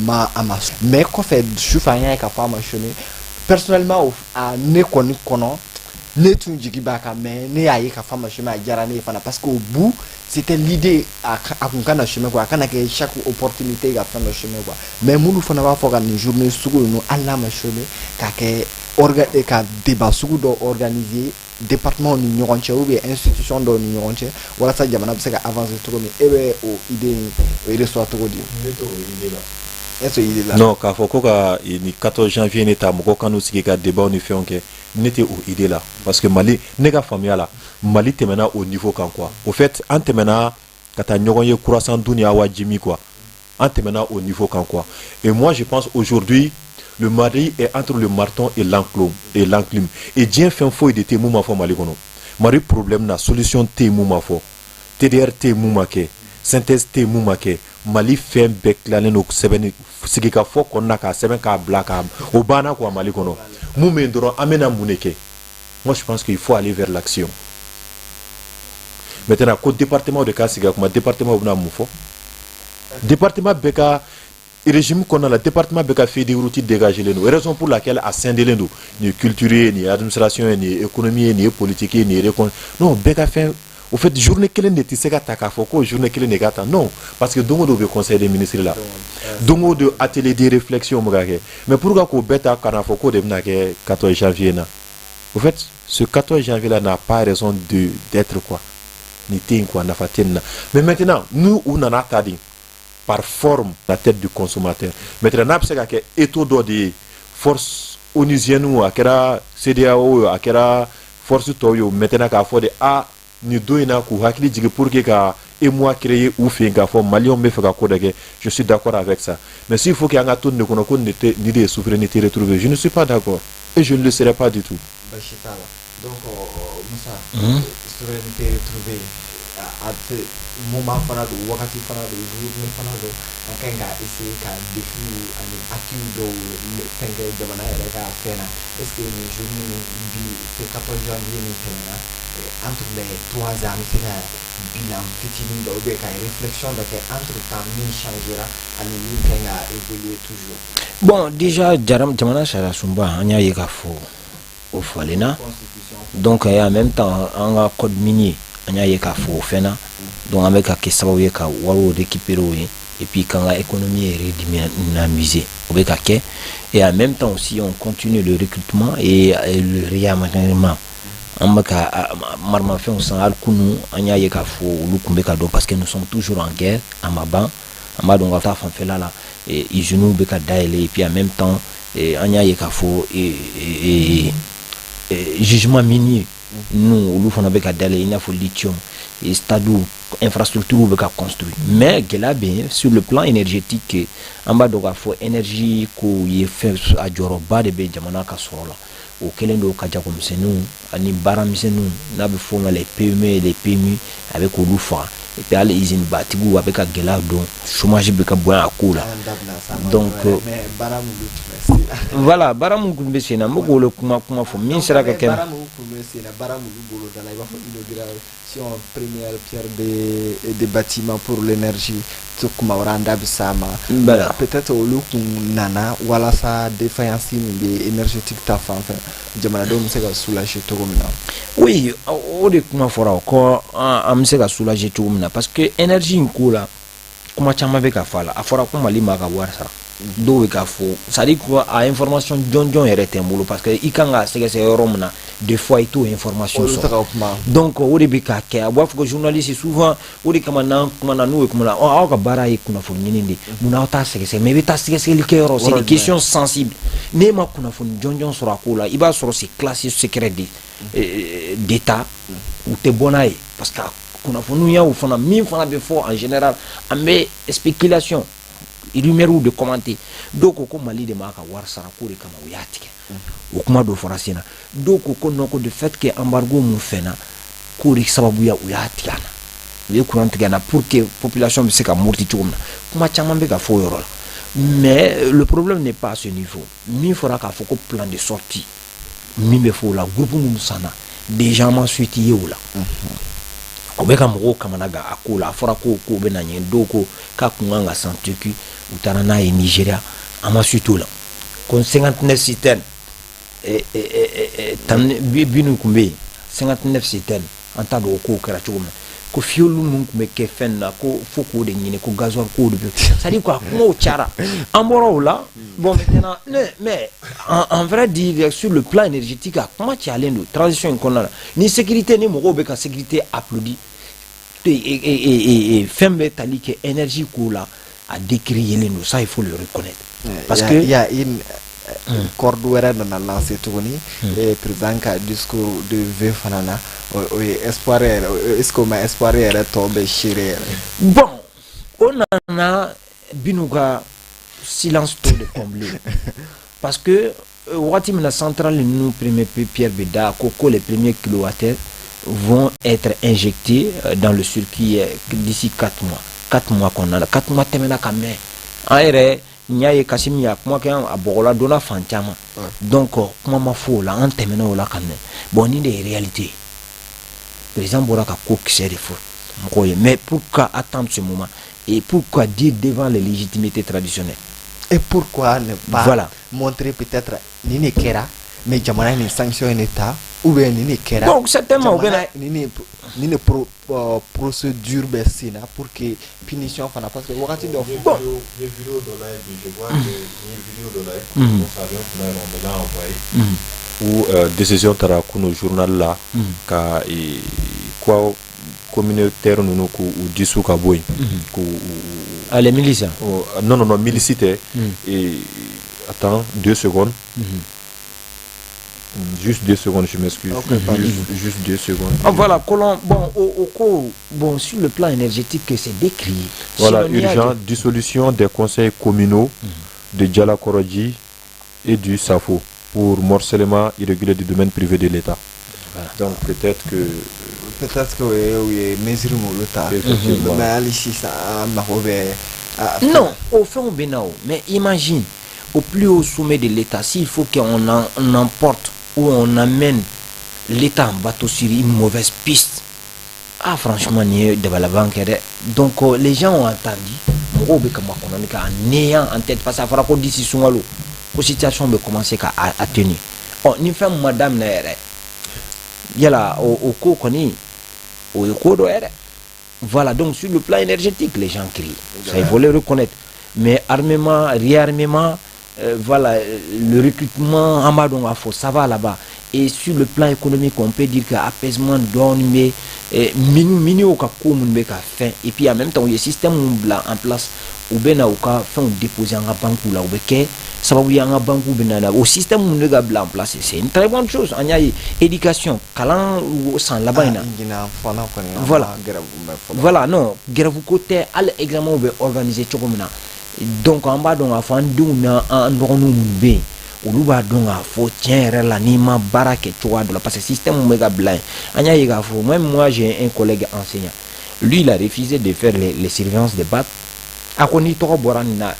mais quoi fait choufanya ka formation personnellement à ne connait kono ne tun jigi baka mais ne ayi ka formation a jarane fana parce qu'au bout c'était l'idée à kunkana chemin quoi kana que chaque opportunité ga prendre le chemin quoi mais mulu fana ba foga ni journée sugu no alla ma chemin ka ke organiser ka débat sugu do organiser département ni ñoronche ou bien institution do ni ñoronche wala sa jamana be ka avancer to mi ebe o idée o reçoit to di est-ce idée là non ka foko ka ni 14 janvier ni ta moko kanu siki ka débat on fait onke n'était au idée là parce que Mali nega famille là Mali temena au niveau quand quoi au fait en temena kata ñogonye croissant dunia wa jimi quoi en temena au niveau quand quoi et moi je pense aujourd'hui le mari est entre le marteau et l'enclume et Dieu fait un faux de tes mouvements fo mali kono mari problème na solution te mouvements fo TDR te mouvements ke synthèse te mouvements ke mali fait bec la no sebeni sigi ka fo konna ka seben ka black am o bana ko mali kono mouvement ndoro amena muneke. Moi je pense qu'il faut aller vers l'action. Maintenant côté département de Kasiga comme département obna mufo département beka régime qu'on a le département beka fait des routes dégager les nous raison pour laquelle à Saint-Delendo ni culturel ni administration ni économie ni politique ni non beka fait au fait journée qu'elle n'était pas taka foko journée qu'elle n'est pas non parce que dongo do conseil des ministres là dongo de atelier de réflexion mais pourquoi ko beta kana foko de na 14 janvier na au fait ce 14 janvier là n'a pas raison de d'être quoi ni quoi na fatina mais maintenant nous on en a tadi par forme la tête du consommateur maintenant n'a pas que éto do de force onusienne ou akera CDAO akera force toyo maintenant ka fo de a ni doina ku hakili jigi pour que ka et moi créer ou faire ka fo malion me fait ka ko dege je suis d'accord avec ça mais s'il faut qu'il y ait un tour de kono ni de souveraineté retrouvée je ne suis pas d'accord et je ne le serai pas du tout. Donc Moussa souveraineté retrouvée à ce moment fana do wakati fana do journée fana do akenga essayer ka défi ani acquis do tenga jamana era ka fena est-ce que ni journée bi ce 14 janvier ni fena entre les 3 ans c'est la bilan fitini do be ka réflexion de que entre temps ni changera ani ni kenga évoluer toujours. Bon déjà jamana sara sumba anya yeka fo au falena donc et en même temps en code minier anya yeka fo fena donc avec ka sababu yeka waro récupérer et puis quand l'économie est redynamisée et en même temps aussi on continue le recrutement et le réaménagement amaka marma fait on s'en alkunu anya yeka fo lukumbeka do parce que nous sommes toujours en guerre à Maban donc on fait là et ils nous beka daile et puis en même temps anya yeka fo et jugement minier nous nous fona beka daile il faut lithium et stade infrastructure beka construit mais gela bien sur le plan énergétique amba donc il faut énergie ko y fait à joroba de be jamana ka sorola au kelendo ka jako msenu ani baramsenu na be fonga les PME et les PMU avec olufa et puis aller usine batigu avec gela donc chômage beka boya akula donc voilà baramu kumbe sena moko le kuma fo min sera ka ken baramu kumbe sena baramu bolo dala ba fo inauguration première pierre des bâtiments pour l'énergie to kuma waranda bisama peut-être au lieu nana wala sa défaillance ni énergétique ta fa jamana do mse ka soulager to komina oui o de kuma fora ko am se ka soulager to komina parce que énergie nkula kuma chama be ka fala afora kuma lima ka warsa do ka fo ça dit quoi à information jonjon est retembolo parce que ikanga c'est romna des fois et tout information donc au début ka ke abo fo journaliste souvent o de kama na nous comme là o ka bara ikuna fo nyindi muna ta c'est mais ta c'est le cœur c'est des questions sensibles nema kuna fo jonjon sura kula iba soro c'est classe secret d'état ou te bonaye parce que kuna fo nous ya ou fona min fona be fo en général amé spéculation rumeur de commenter donc ko mali de maka war sara ko kama uyatike o kuma do forasena donc ko noko de fait que embargo mu fena ko ri sababu ya uyatikana ye kurantigana pour que population be se ka morti tumna kuma chama be ka fo yoro mais le problème n'est pas à ce niveau mi fera ka fo ko plan de sortie mi be fo la groupe mu sana déjà ma suite yeula obeka moko kamanaga akula fora ko bena nyendo ko ka kunganga santuki utana na Nigeria ama surtout là kon 59 citernes et tan binu kumbe 59 citernes en tas de ko kara chuma ko fiolu mun kumbe ke fenna ko foko de nyine ko gasoil ko de ça dit quoi mo chara amoro là bon maintenant mais en vrai dire sur le plan énergétique comment tu allais de transition qu'on a ni sécurité ni mo beka sécurité applaudi et fembe tali que énergie coula a décrié nous ça il faut le reconnaître parce que il y a une corde wera na lancé tourni et président ka discours de V fanana espoir est-ce que ma espoir est tombé chiré bon on a binuga silence tout de combler parce que wagati min na centrale ninnu premier Pierre Beda ko les premiers kilowattheures vont être injectés dans le circuit d'ici 4 mois. 4 mois qu'on a 4 mois tɛmɛna ka mɛn an yɛrɛ n y'a ye Kassim y'a kuma kɛ a bɔgɔla donna fan caman donc kuma ma fɔ o la an tɛmɛna o la ka mɛn bon ni de ye réalité ye président bɔra ka ko kisɛ de fɔ mɔgɔw ye mais pourquoi attendre ce moment et pourquoi dire devant les légitimités traditionnelles et pourquoi ne pas voilà. montrer peut-être ni ne kɛra mais jamana ni sanction ne ta ou bien ni ne kɛra donc certainement ou bien ni ne procédure bɛ sen na pour que punition fana parce que wagati dɔ bon les vidéos de live je vois que les vidéos de live ça vient on me l'a envoyé ou décision tara kuno journal là ka quoi communautaire nous ko ou dissous ka boy ko les miliciens non milicité et attends 2 secondes juste 2 secondes, je m'excuse. Okay, juste 2 secondes. Ah, voilà, bon, sur le plan énergétique, c'est décrit. Voilà, urgent, dissolution des conseils communaux de Djala Korodji et du SAFO pour morcellement irrégulier du domaine privé de l'État. Voilà. Donc peut-être que oui, mesure non, au fond, mais imagine, au plus haut sommet de l'État, s'il faut qu'on emporte ou on amène l'État en bateau sur une mauvaise piste, ah franchement, donc les gens ont entendu, en ayant en tête, parce qu'il faut d'ici Sungalo, la situation va commencer à tenir. Oh, ni fait madame, il y a là, au cours qu'on est, au cours voilà, donc sur le plan énergétique, les gens crient, ça il faut le reconnaître. Mais armement, réarmement, voilà, le recrutement ça va là-bas. Et sur le plan économique, on peut dire qu'apaisement donne, mais mini au cas où on fait. Et puis en même temps, il y a un système en place où ben au cas fait on déposer en banque ou là où ça va y en banque ou benana au système où on en place. C'est une très bonne chose. On y a éducation, calan ou sans là-bas. Voilà, non, grave côté à l'examen ou organiser tout comme ça. Donc en bas donc à faire un be olu b'a dɔn k'a fɔ tiɲɛ yɛrɛ la n'i ma baara kɛ cogoya dɔ la parce que système bɛ ka bila yen an y'a ye k'a fɔ même moi j'ai un collègue enseignant lui il a refusé de faire les surveillances de bac a ko n'i tɔgɔ bɔra nin na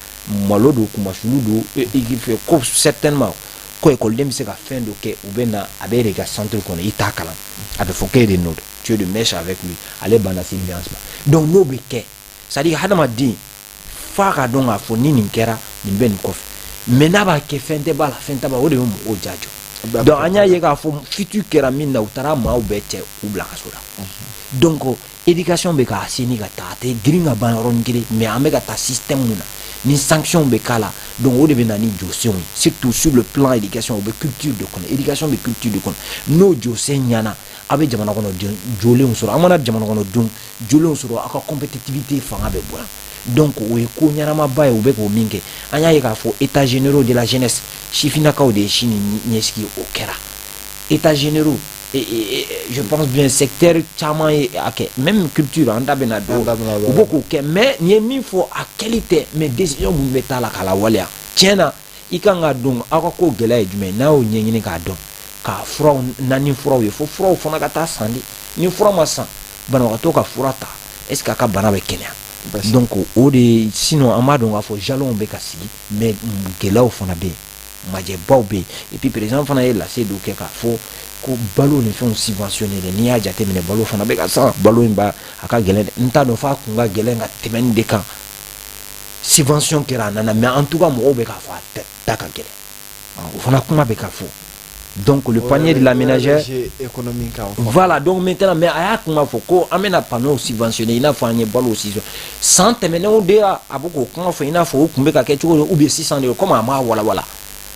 malo don kumasulu don i fɛ ko certainement ko école bɛ se ka fɛn dɔ kɛ u bɛ na a bɛ de ka centre kɔnɔ i t'a kalan a bɛ fɔ k'e de nɔ tu es de mèche avec lui ale banna surveillance ma donc n'o bɛ kɛ c'est à dire hadamaden f'a ka dɔn k'a fɔ ni nin kɛra nin bɛ nin kɔfɛ mais n'a b'a kɛ fɛn tɛ b'a la fɛn t'a b'a o de bɛ mɔgɔw jaajo donc an y'a ye k'a fɔ futur kɛra min na u taara maaw bɛɛ cɛ u bila ka so la donc éducation bɛ k'a seni ka taa a tɛ girin ka ban yɔrɔnin kelen mais an bɛ ka taa système mun na ni sanction bɛ k'a la donc o de bɛ na ni jɔsenw ye surtout sur le plan éducation o bɛ culture de kɔnɔ éducation bɛ culture de kɔnɔ n'o jɔsen ɲana a bɛ jamana kɔnɔ jɔlenw sɔrɔ an mana jamana kɔnɔ don jɔlenw sɔrɔ a ka compétitivité fanga bɛ bonya donc o ye ko ɲanamaba ye u bɛ k'o min kɛ an y'a ye k'a fɔ états généraux de la jeunesse sifinnakaw de ye sini ɲɛsigi o kɛra états généraux et je pense bien secteur caman ye a kɛ même culture an da bɛna don u b'o k'o kɛ mais nin ye min fɔ a kɛli tɛ mais décision mun bɛ t'a la k'a lawaleya tiɲɛ na i kan ka dɔn aw ka ko gɛlɛya ye jumɛn n'a y'o ɲɛɲini k'a dɔn ka furaw naani furaw ye fo furaw fana ka taa san de ni fura ma san banabagatɔ ka fura ta est ce que a ka bana bɛ kɛnɛya donc o de sinon an b'a dɔn k'a fɔ jalonw bɛ ka sigi mais gɛlɛyaw fana bɛ yen majɛbaw bɛ yen et puis président fana ye lase dɔ kɛ k'a fɔ ko balo ni fɛnw subventionné dɛ n'i y'a jateminɛ balo fana bɛ ka san balo in ba a ka gɛlɛn dɛ n t'a dɔn f'a kun ka gɛlɛn ka tɛmɛ nin de kan subvention kɛra a nana mais en tout cas mɔgɔw bɛ k'a fɔ a da ka gɛlɛn o fana kuma bɛ ka fɔ donc le panier de la ménagère voilà donc maintenant mais a y'a kuma fɔ ko an bɛna panneau subventionné i n'a fɔ an ye balo subventionné san tɛmɛnenw de a bɛ k'o kuma fɔ i n'a fɔ o tun bɛ ka kɛ cogo min ou bien sisan de comme a m'a walawala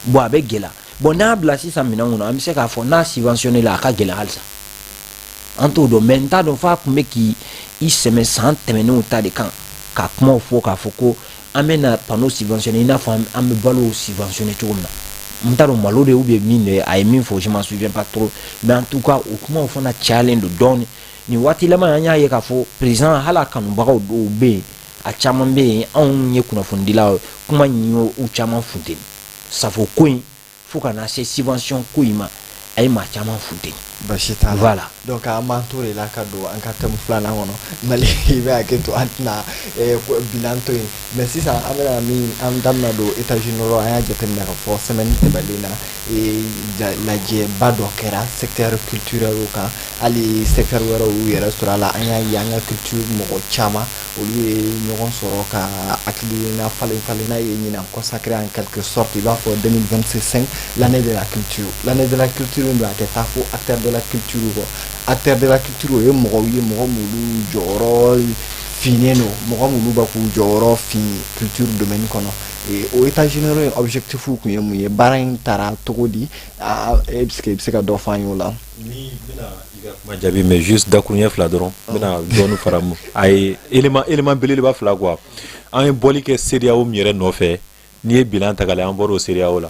bon a bɛ gɛlɛya bon n'a bila sisan minɛn kɔnɔ an bɛ se k'a fɔ n'a subventionné la a ka gɛlɛn halisa an t'o dɔn mais n t'a dɔn f'a tun bɛ k'i sɛmɛ san tɛmɛnenw ta de kan ka kumaw fɔ k'a fɔ ko an bɛna panneau subventionné i n'a fɔ an bɛ balo subventionné cogo min na n t'a dɔn malo de ou bien min de a ye min fɔ je m'en souviens pas trop mais en tout cas o kumaw fana cayalen don dɔɔni nin waati laban an y'a ye k'a fɔ président hali a kanubagaw dɔw bɛ yen a caman bɛ yen anw ye kunnafonidilaw kuma in y'u caman funteni safo ko in fo ka na se subvention ko in ma a ye maa caman funteni basi t'a la voilà donc an b'an to de la ka don an ka thème filanan kɔnɔ mali i bɛ hakɛ to an tɛna bilan to yen mais sisan an bɛna min an damina don États-Unis yɔrɔ an y'a jateminɛ ka fɔ semaine tɛmɛnen na lajɛba dɔ kɛra secteur culturel kan hali secteur wɛrɛw y'u yɛrɛ sɔrɔ a la an y'a ye an ka culture mɔgɔ caman olu ye ɲɔgɔn sɔrɔ ka hakilina falen-falenna ye ɲinan consacré en quelque sorte i b'a fɔ 2025 l'année de la culture min bɛ a kɛ taa fo acteur de la culture kɔ acteur de la culture o ye mɔgɔw ye mɔgɔ minnu jɔyɔrɔ finnen don mɔgɔ minnu b'a k'u jɔyɔrɔ fin culture domaine kɔnɔ o États-Unis ye objectif kun ye mun ye baara in taara cogo di e bɛ se ka dɔ f'an ye o la. Ni bɛna i ka kuma jaabi mais juste dakuruɲɛ fila dɔrɔn n bɛna dɔɔni fara mu a ye élément belebeleba fila quoi an ye bɔli kɛ CEDEAO min yɛrɛ nɔfɛ n'i ye bilan ta k'a lajɛ an bɔra o CEDEAO la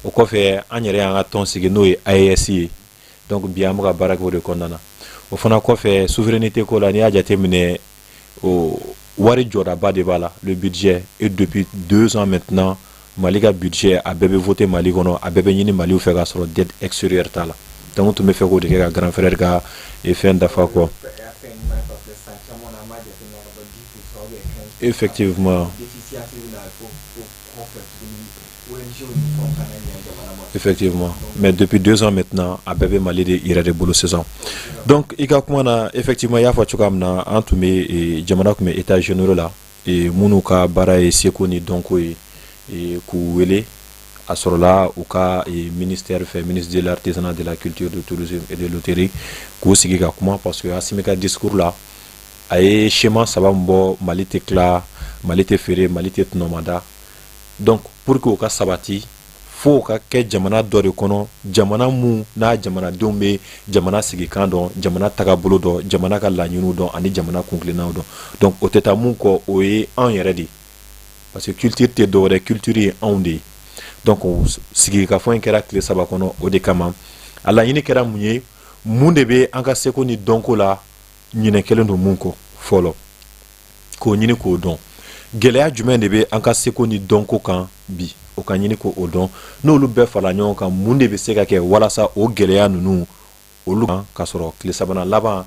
o kɔfɛ an yɛrɛ y'an ka tɔn sigi n'o ye AES ye donc bi an bɛ ka baara kɛ o de kɔnɔna na o fana kɔfɛ souveraineté ko la n'i y'a jateminɛ o wari jɔdaba de b'a la le budget et depuis 2 ans maintenant Mali ka budget a bɛɛ bɛ voté Mali kɔnɔ a bɛɛ bɛ ɲini Maliw fɛ k'a sɔrɔ dette extérieure t'a la donc tun bɛ fɛ k'o de kɛ ka grand frère ka fɛn dafa kɔ effectivement effectivement mais depuis 2 ans maintenant a bɛɛ bɛ Mali de yɛrɛ de bolo sisan donc i ka kuma na effectivement i y'a fɔ cogoya min na an tun bɛ jamana tun bɛ état généraux la minnu ka baara ye seko ni dɔnko ye k'u wele a sɔrɔla u ka ministère fɛ ministre de l'artisanat de la culture du tourisme et de l'hôtellerie k'u sigi ka kuma parce que Assimi ka discours la a ye schéma 3 min bɔ Mali tɛ tila Mali tɛ feere Mali tɛ tunɔmada donc pour que o ka sabati fo ka kɛ jamana dɔ de kɔnɔ jamana mun n'a jamanadenw bɛ jamana sigikan dɔn jamana tagabolo dɔn jamana ka laɲiniw dɔn ani jamana kunkilennaw dɔn donc o tɛ taa mun kɔ o ye anw yɛrɛ de parce que culture tɛ dɔwɛrɛ culture ye anw de ye donc sigikafɔ in kɛra tile 3 kɔnɔ o de kama a laɲini kɛra mun ye mun de bɛ an ka seko ni dɔnko la ɲinɛ kelen don mun kɔ fɔlɔ k'o ɲini k'o dɔn gɛlɛya jumɛn de bɛ an ka seko ni dɔnko kan bi o ka ɲini k'o dɔn n'olu bɛɛ fara ɲɔgɔn kan mun de bɛ se ka kɛ walasa o gɛlɛya ninnu olu kan ka sɔrɔ tile 3nan laban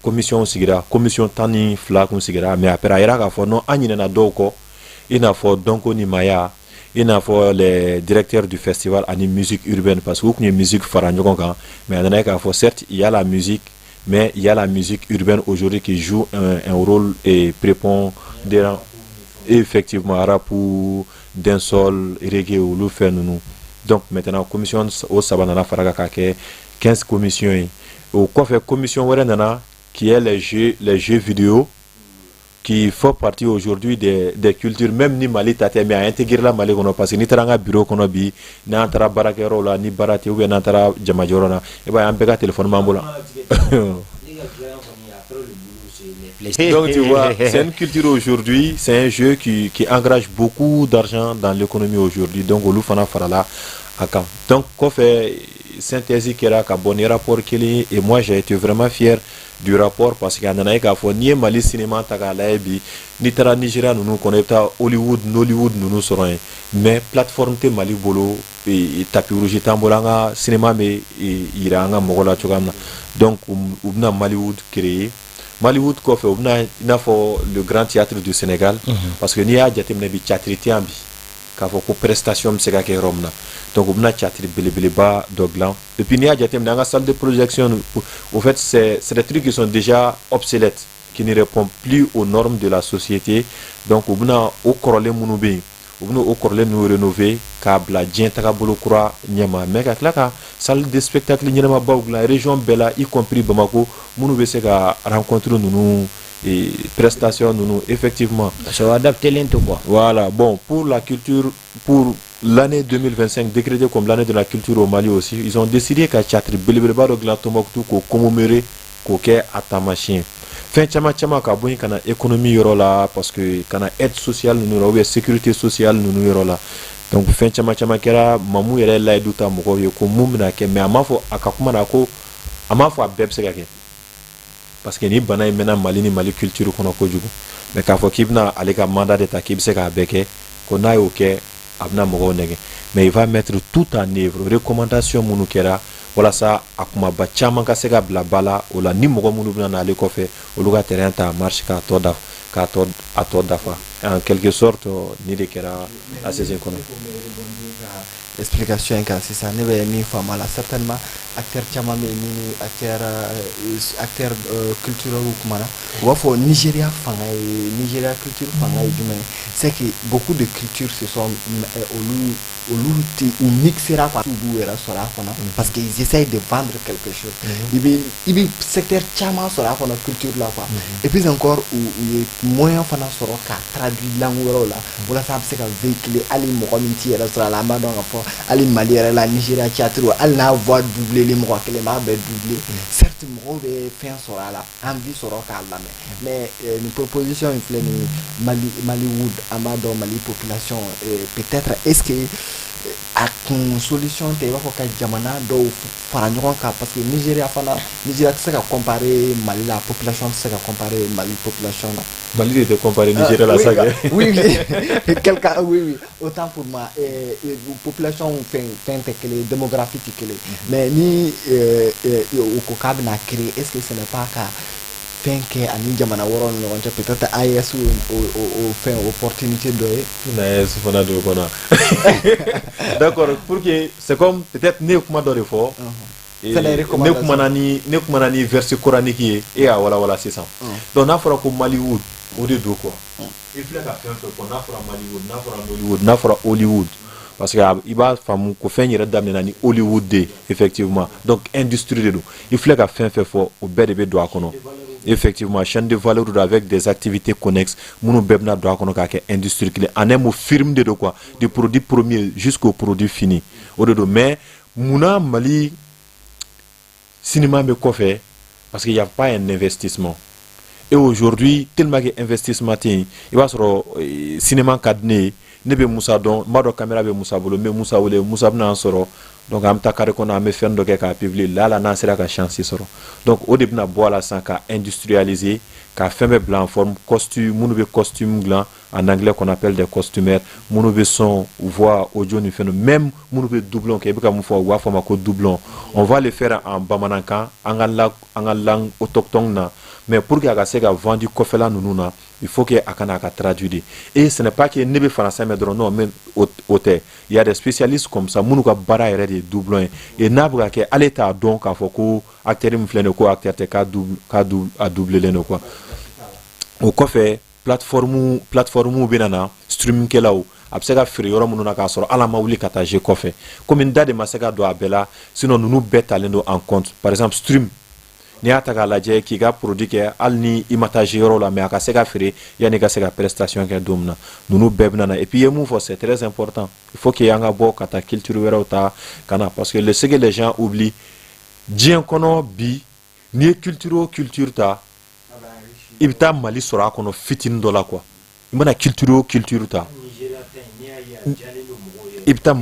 commission sigira commission 12 kun sigira mais après a yira k'a fɔ non an ɲinɛna dɔw kɔ i n'a fɔ dɔnko ni maya i n'a fɔ les directeurs du festival ani musique urbaine parce que u kun ye musique fara ɲɔgɔn kan mais a nana ye k'a fɔ certes il y a la musique mais il y a la musique urbaine aujourd'hui qui joue un rôle prépondérant effectivement rap dancehall reggae olu fɛn ninnu donc maintenant commission o 3 nana fara ka kɛ 15 commission ye o kɔfɛ commission wɛrɛ nana qui est les jeux vidéo qui font partie aujourd'hui des cultures même ni Mali ta tɛ mais a intégré la Mali kɔnɔ parce que n'i taara an ka bureau kɔnɔ bi n'an taara baarakɛyɔrɔ la ni baara tɛ ou bien n'an taara jamajɔyɔrɔ la i b'a ye an bɛɛ ka téléphone b'an bolo donc tu vois c'est une culture aujourd'hui c'est un jeu qui engrange beaucoup d'argent dans l'économie aujourd'hui donc olu fana farala a kan donc kɔfɛ synthèse kɛra ka bɔ ni rapport kelen et moi j'ai été vraiment fier du rapport parce que a nana ye k'a fɔ n'i ye Mali cinéma ta k'a lajɛ bi n'i taara Nigeria ninnu kɔnɔ i bɛ taa Hollywood Nollywood ninnu sɔrɔ yen mais plateforme tɛ Mali bolo tapis rouge t'an bolo an ka cinéma bɛ yira an ka mɔgɔw la cogoya min na donc u bɛna Mollywood créer Mollywood kɔfɛ u bɛna i n'a fɔ le grand théâtre du Sénégal parce que n'i y'a jateminɛ bi théâtre tɛ yan bi k'a fɔ ko prestation bɛ se ka kɛ yɔrɔ min na donc u bɛna théâtre belebeleba dɔ dilan et puis n'i y'a jateminɛ an ka salle de projection au fait c'est des trucs qui sont déjà obsolètes qui ne répondent plus aux normes de la société donc u bɛna o kɔrɔlen minnu bɛ yen u bɛna o kɔrɔlen ninnu rénover k'a bila diɲɛ tagabolo kura ɲɛma mais ka tila ka salle de spectacle ɲɛnamabaw dilan région bɛɛ la y compris Bamako minnu bɛ se ka rencontre ninnu et prestations nous effectivement ça adapter l'intérêt quoi. Voilà, bon, pour la culture, pour l'année 2025 décrétée comme l'année de la culture au Mali aussi, ils ont décidé qu'à Tchatri Belebeleba de Glatomboktu ko commémorer ko ke atamachien fin chama ka boy kana économie yoro la parce que kana aide sociale nous ou sécurité sociale nous yoro la donc fin chama kera mamu yere la eduta moko yo ko mumna ke mais amafo akakuma na ko amafo abebse kake parce que ni bana mena Mali ni Mali culture kono ko jugu mais ka fo kibna ale ka mandat d'état kibse ka beke ko na yo ke abna mogo nege mais il va mettre tout en œuvre recommandation munu kera wala sa akuma ba chama ka se ka bla bala wala ni mogo munu bina na ale kofe olu ka terrain ta marche ka to da dafa en quelque sorte ni de kera a saison kono explication kan sisan ne bɛ min faamu a la certainement acteur caman bɛ yen ni acteur culturel kuma na u b'a fɔ Nigeria fanga ye Nigeria culture fanga ye jumɛn c'est que beaucoup de cultures se sont olu u mixera quoi b'u yɛrɛ sɔrɔ a kɔnɔ parce que ils essayent de vendre quelque chose i bɛ secteur caman sɔrɔ a kɔnɔ culture la quoi et puis encore u ye moyen fana sɔrɔ ka traduire langue wɛrɛw la walasa a bɛ se ka véhiculer hali mɔgɔ min t'i yɛrɛ sɔrɔ a la an b'a dɔn ka fɔ hali Mali yɛrɛ la Nigeria théâtre hali n'a voix doublé li mɔgɔ kelen b'a bɛɛ doublé certes mɔgɔw bɛ fɛn sɔrɔ a la envie sɔrɔ k'a lamɛn mais ni proposition in filɛ nin Maliwood an b'a dɔn Mali population peut-être est-ce que a kun solution tɛ i b'a fɔ ka jamana dɔw fara ɲɔgɔn kan parce que Nigeria tɛ se ka comparer Mali la population tɛ se ka comparer Mali population la Mali de comparer Nigeria la saga oui quelqu'un oui autant pour moi population fɛn tɛ kelen démographie tɛ kelen mais ni o ko k'a bɛna créer est-ce que ce n'est pas ka fɛn kɛ ani jamana wɔɔrɔ ni ɲɔgɔn cɛ peut-être AES o fɛn opportunité dɔ ye AES fana do kɔnɔ d'accord pour que c'est comme peut-être ne kuma dɔ de fɔ ne kumana ni verset coranique ye e y'a walawala sisan donc n'a fɔra ko Maliwood o de do quoi i filɛ ka fɛn fɛn fɔ n'a fɔra Maliwood n'a fɔra Nollywood n'a fɔra Hollywood parce que i b'a faamu ko fɛn yɛrɛ daminɛna ni Hollywood de effectivement donc industrie de do i filɛ ka fɛn fɛn fɔ o bɛɛ de bɛ don a kɔnɔ effectivement chaîne de valeur avec des activités connexes munu bɛɛ bɛna don a kɔnɔ k'a kɛ industrie kelen en un mot firme de do quoi du produit premier jusqu'au produit fini o de do mais munna Mali cinéma bɛ kɔfɛ parce qu'il y a pas un investissement et aujourd'hui tellement que investissement tɛ yen i b'a sɔrɔ cinéma ka di ne ye ne bɛ Musa dɔn n b'a dɔn caméra bɛ Musa bolo n bɛ Musa wele Musa bɛna an sɔrɔ donc an bɛ taa carré kɔnɔ an bɛ fɛn dɔ kɛ k'a publier là n'an sera ka chance sɔrɔ donc o de bɛna bɔ a la sisan ka industrialiser ka fɛn bɛɛ bila en forme costume minnu bɛ costume dilan en anglais qu'on appelle des costumaires minnu bɛ son voix audio ni fɛn même minnu bɛ doublon kɛ i bɛ ka mun fɔ u b'a fɔ ma ko doublon on va le faire en bamanankan an ka langue autochtone na mais pour que a ka se ka vendu kɔfɛla ninnu na il faut que a kana ka traduire et ce n'est pas que ne bɛ français mɛn dɔrɔn non mais o tɛ il y a des spécialistes comme ça minnu ka baara yɛrɛ de ye doublon ye et n'a bɛ ka kɛ ale t'a dɔn k'a fɔ ko acteur min filɛ nin ye ko acteur tɛ k'a doublelen don quoi o kɔfɛ plateforme bɛ na streaming kɛlaw a bɛ se ka feere yɔrɔ minnu na k'a sɔrɔ ala ma wuli ka taa je kɔfɛ komi n da de ma se ka don a bɛɛ la sinon ninnu bɛɛ talen don en compte par exemple stream n'i y'a ta k'a lajɛ k'i ka produit kɛ hali ni i ma taa je yɔrɔ la mais a ka se ka feere yanni i ka se ka prestation kɛ don min na ninnu bɛɛ bɛ na et puis i ye mun fɔ c'est très important il faut que an ka bɔ ka taa culture wɛrɛw ta ka na parce que ce que les gens oublient diɲɛ kɔnɔ bi n'i ye culture o culture ta i bɛ taa Mali sɔrɔ a kɔnɔ fitinin dɔ la quoi i mana culture o culture ta i bɛ taa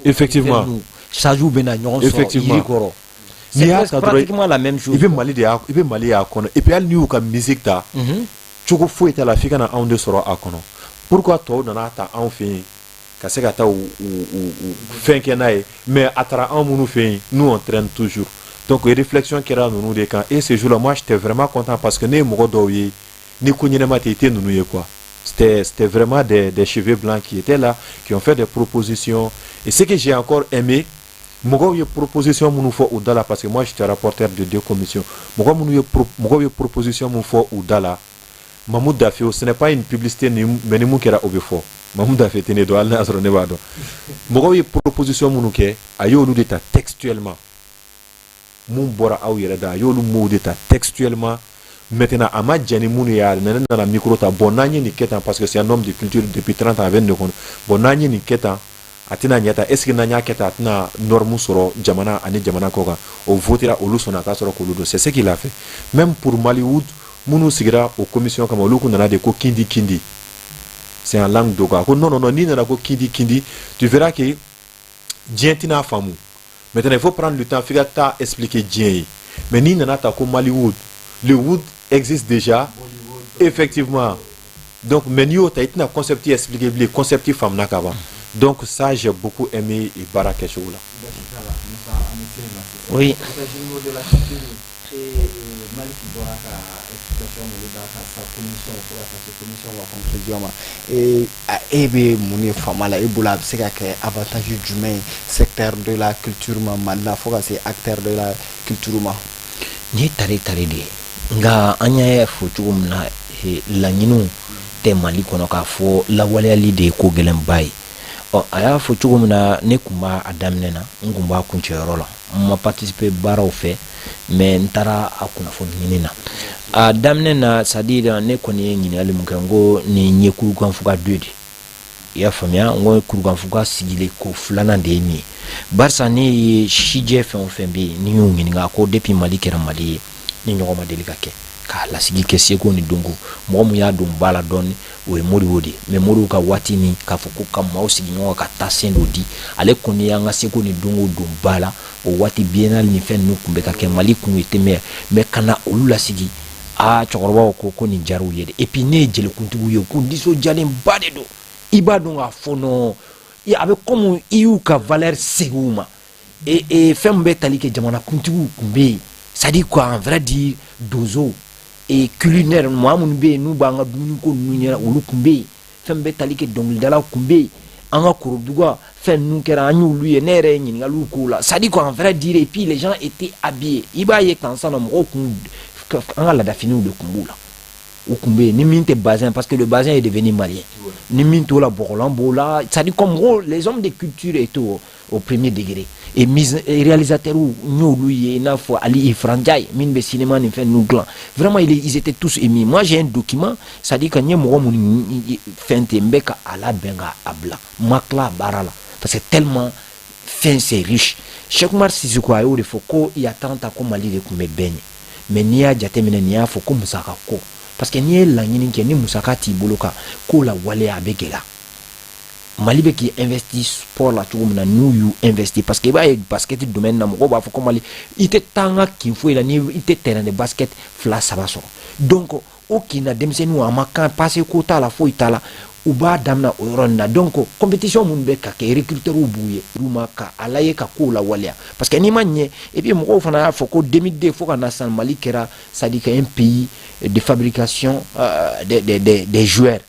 effectivement sajou bena ɲɔgɔn sɔrɔ yiri kɔrɔ c'est pratiquement la même chose i bɛ Mali y'a kɔnɔ et puis hali n'i y'u ka musique ta cogo foyi t'a la f'i kana anw de sɔrɔ a kɔnɔ pourquoi tɔw nana ta anw fɛ yen ka se ka taa fɛn kɛ n'a ye mais a taara anw minnu fɛ yen nous on traîne toujours donc réflexion kɛra ninnu de kan et ce jour là moi j'étais vraiment content parce que ne ye mɔgɔ dɔw ye ni ko ɲɛnama tɛ i tɛ ninnu ye quoi c'était vraiment des cheveux blancs qui étaient là qui ont fait des propositions et ce que j'ai encore aimé mɔgɔw ye proposition minnu fɔ u da la parce que moi j'étais rapporteur de 2 commissions mɔgɔw ye proposition minnu fɔ u da la Mahmoud Dafé ce n'est pas une publicité mais ni mun kɛra o bɛ fɔ Mahmoud Dafé tɛ ne dɔn hali n'a y'a sɔrɔ ne b'a dɔn mɔgɔw ye proposition minnu kɛ a y'olu de ta textuellement mun bɔra aw yɛrɛ da a y'olu mots de ta textuellement maintenant a ma jɛn ni minnu ye a nana micro ta bon n'an ye nin kɛ tan parce que c'est un homme de culture depuis 30 ans a bɛ nin de kɔnɔ bon n'an ye nin kɛ tan a tɛna ɲɛ tan est ce que n'an y'a kɛ tan a tɛna norme sɔrɔ jamana ani jamana kɔ kan o votera olu sɔnna k'a sɔrɔ k'olu don c'est ce qu'il a fait même pour Maliwood minnu sigira o commission kama olu kun nana de ko kindi c'est en langue doga ko non n'i nana ko kindi tu verras que diɲɛ tɛna faamu maintenant il faut prendre le temps f'i ka taa expliquer diɲɛ ye mais n'i nana ta ko Maliwood le wood existe déjà effectivement donc mais ni ota itina concept expliquer le concept famna kaba donc ça j'ai beaucoup aimé et baraka choula oui et be muni famala e bula se ka ke avantage jumɛn secteur de la culture ma mala fo ka se acteur de la culture ma ni tare de nga anya fo cogo na laɲiniw tɛ mali kɔnɔ k'a fɔ lawaleyali de ye ko gɛlɛn ba ye a y'a fɔ cogo min na ne kun b'a a daminɛ na n kun b'a kuncɛyɔrɔ la n ma participer baaraw fɛ mais n taara a kunnafoni ɲini na a daminɛ na c'est-à-dire ne kɔni ye ɲininkali mun kɛ n ko nin ye kurukanfuga 2 de i y'a faamuya n ko kurukanfuga sigilen ko 2nan de ye nin ye barisa ne ye sijɛ fɛn o fɛn bɛ yen ni y'o ɲininka ko depuis mali kɛra mali ye ni ɲɔgɔn ma deli ka kɛ k'a lasigi kɛ seko ni donko mɔgɔ mun y'a don ba la dɔɔni o ye moribo de mais moribo ka waati ni k'a fɔ ko ka maaw sigi ɲɔgɔn ka taa sen dɔ di ale kɔni y'an ka seko ni donko don ba la o waati biennale ni fɛn ninnu kun bɛ ka kɛ mali kun ye tɛmɛ mais ka na olu lasigi cɛkɔrɔbaw ko nin diyara u ye de et puis ne ye jelikuntigiw ye ko nisɔndiyalen ba de don i b'a dɔn k'a fɔ non a bɛ comme i y'u ka valeur segin u ma fɛn min bɛ tali kɛ jamanakuntigiw kun bɛ yen c'est à dire quoi en vrai dire dozo et culinaire maa minnu bɛ yen n'u b'an ka dumuniko ninnu ɲɛna olu kun bɛ yen fɛn bɛ tali kɛ dɔnkilidalaw kun bɛ yen an ka koroduga fɛn ninnu kɛra an y'olu ye ne yɛrɛ ye ɲininkaliw k'o la c'est à dire quoi en vrai dire et puis les gens étaient habillés i b'a ye kan sanna mɔgɔw kun an ka laadafiniw de kun b'u la u kun bɛ yen ni min tɛ bazin parce que le bazin est devenu malien ni min t'o la bɔgɔlan b'o la c'est à dire comme les hommes de culture étaient au premier degré et réalisateurs n'olu ye n'a fɔ Ali Ifran Ndiaye min bɛ cinéma ni fɛn ninnu dilan vraiment ils étaient tous émis moi j'ai un document c'est à dire que n ye mɔgɔ minnu fɛn ten n bɛ ka a labɛn ka a bila ma tila baara la parce que tellement fɛn c'est riche Cheikh Umar Sissoco a y'o de fɔ ko il y a 30 ans ko Mali de kun bɛ bɛn ɲɛ mais n'i y'a jateminɛ n'i y'a fɔ ko musaka ko parce que n'i ye laɲini kɛ ni musaka t'i bolo ka ko la waleya a bɛ gɛlɛya Mali bɛ k'i investi sport la cogo min na n'u y'u investi parce que i b'a ye basket domaine na mɔgɔw b'a fɔ ko Mali i tɛ taa n ka kin foyi la ni i tɛ terrain de basket 2-3 sɔrɔ donc o kin na denmisɛnninw a ma kan passe ko t'a la foyi t'a la u b'a daminɛ o yɔrɔ nin na donc compétition minnu bɛ ka kɛ recruteurs b'u ye olu ma ka a lajɛ ka kow lawaleya parce que n'i ma ɲɛ et puis mɔgɔw fana y'a fɔ ko 2002 fo ka na san Mali kɛra c'est à dire un pays de fabrication des joueurs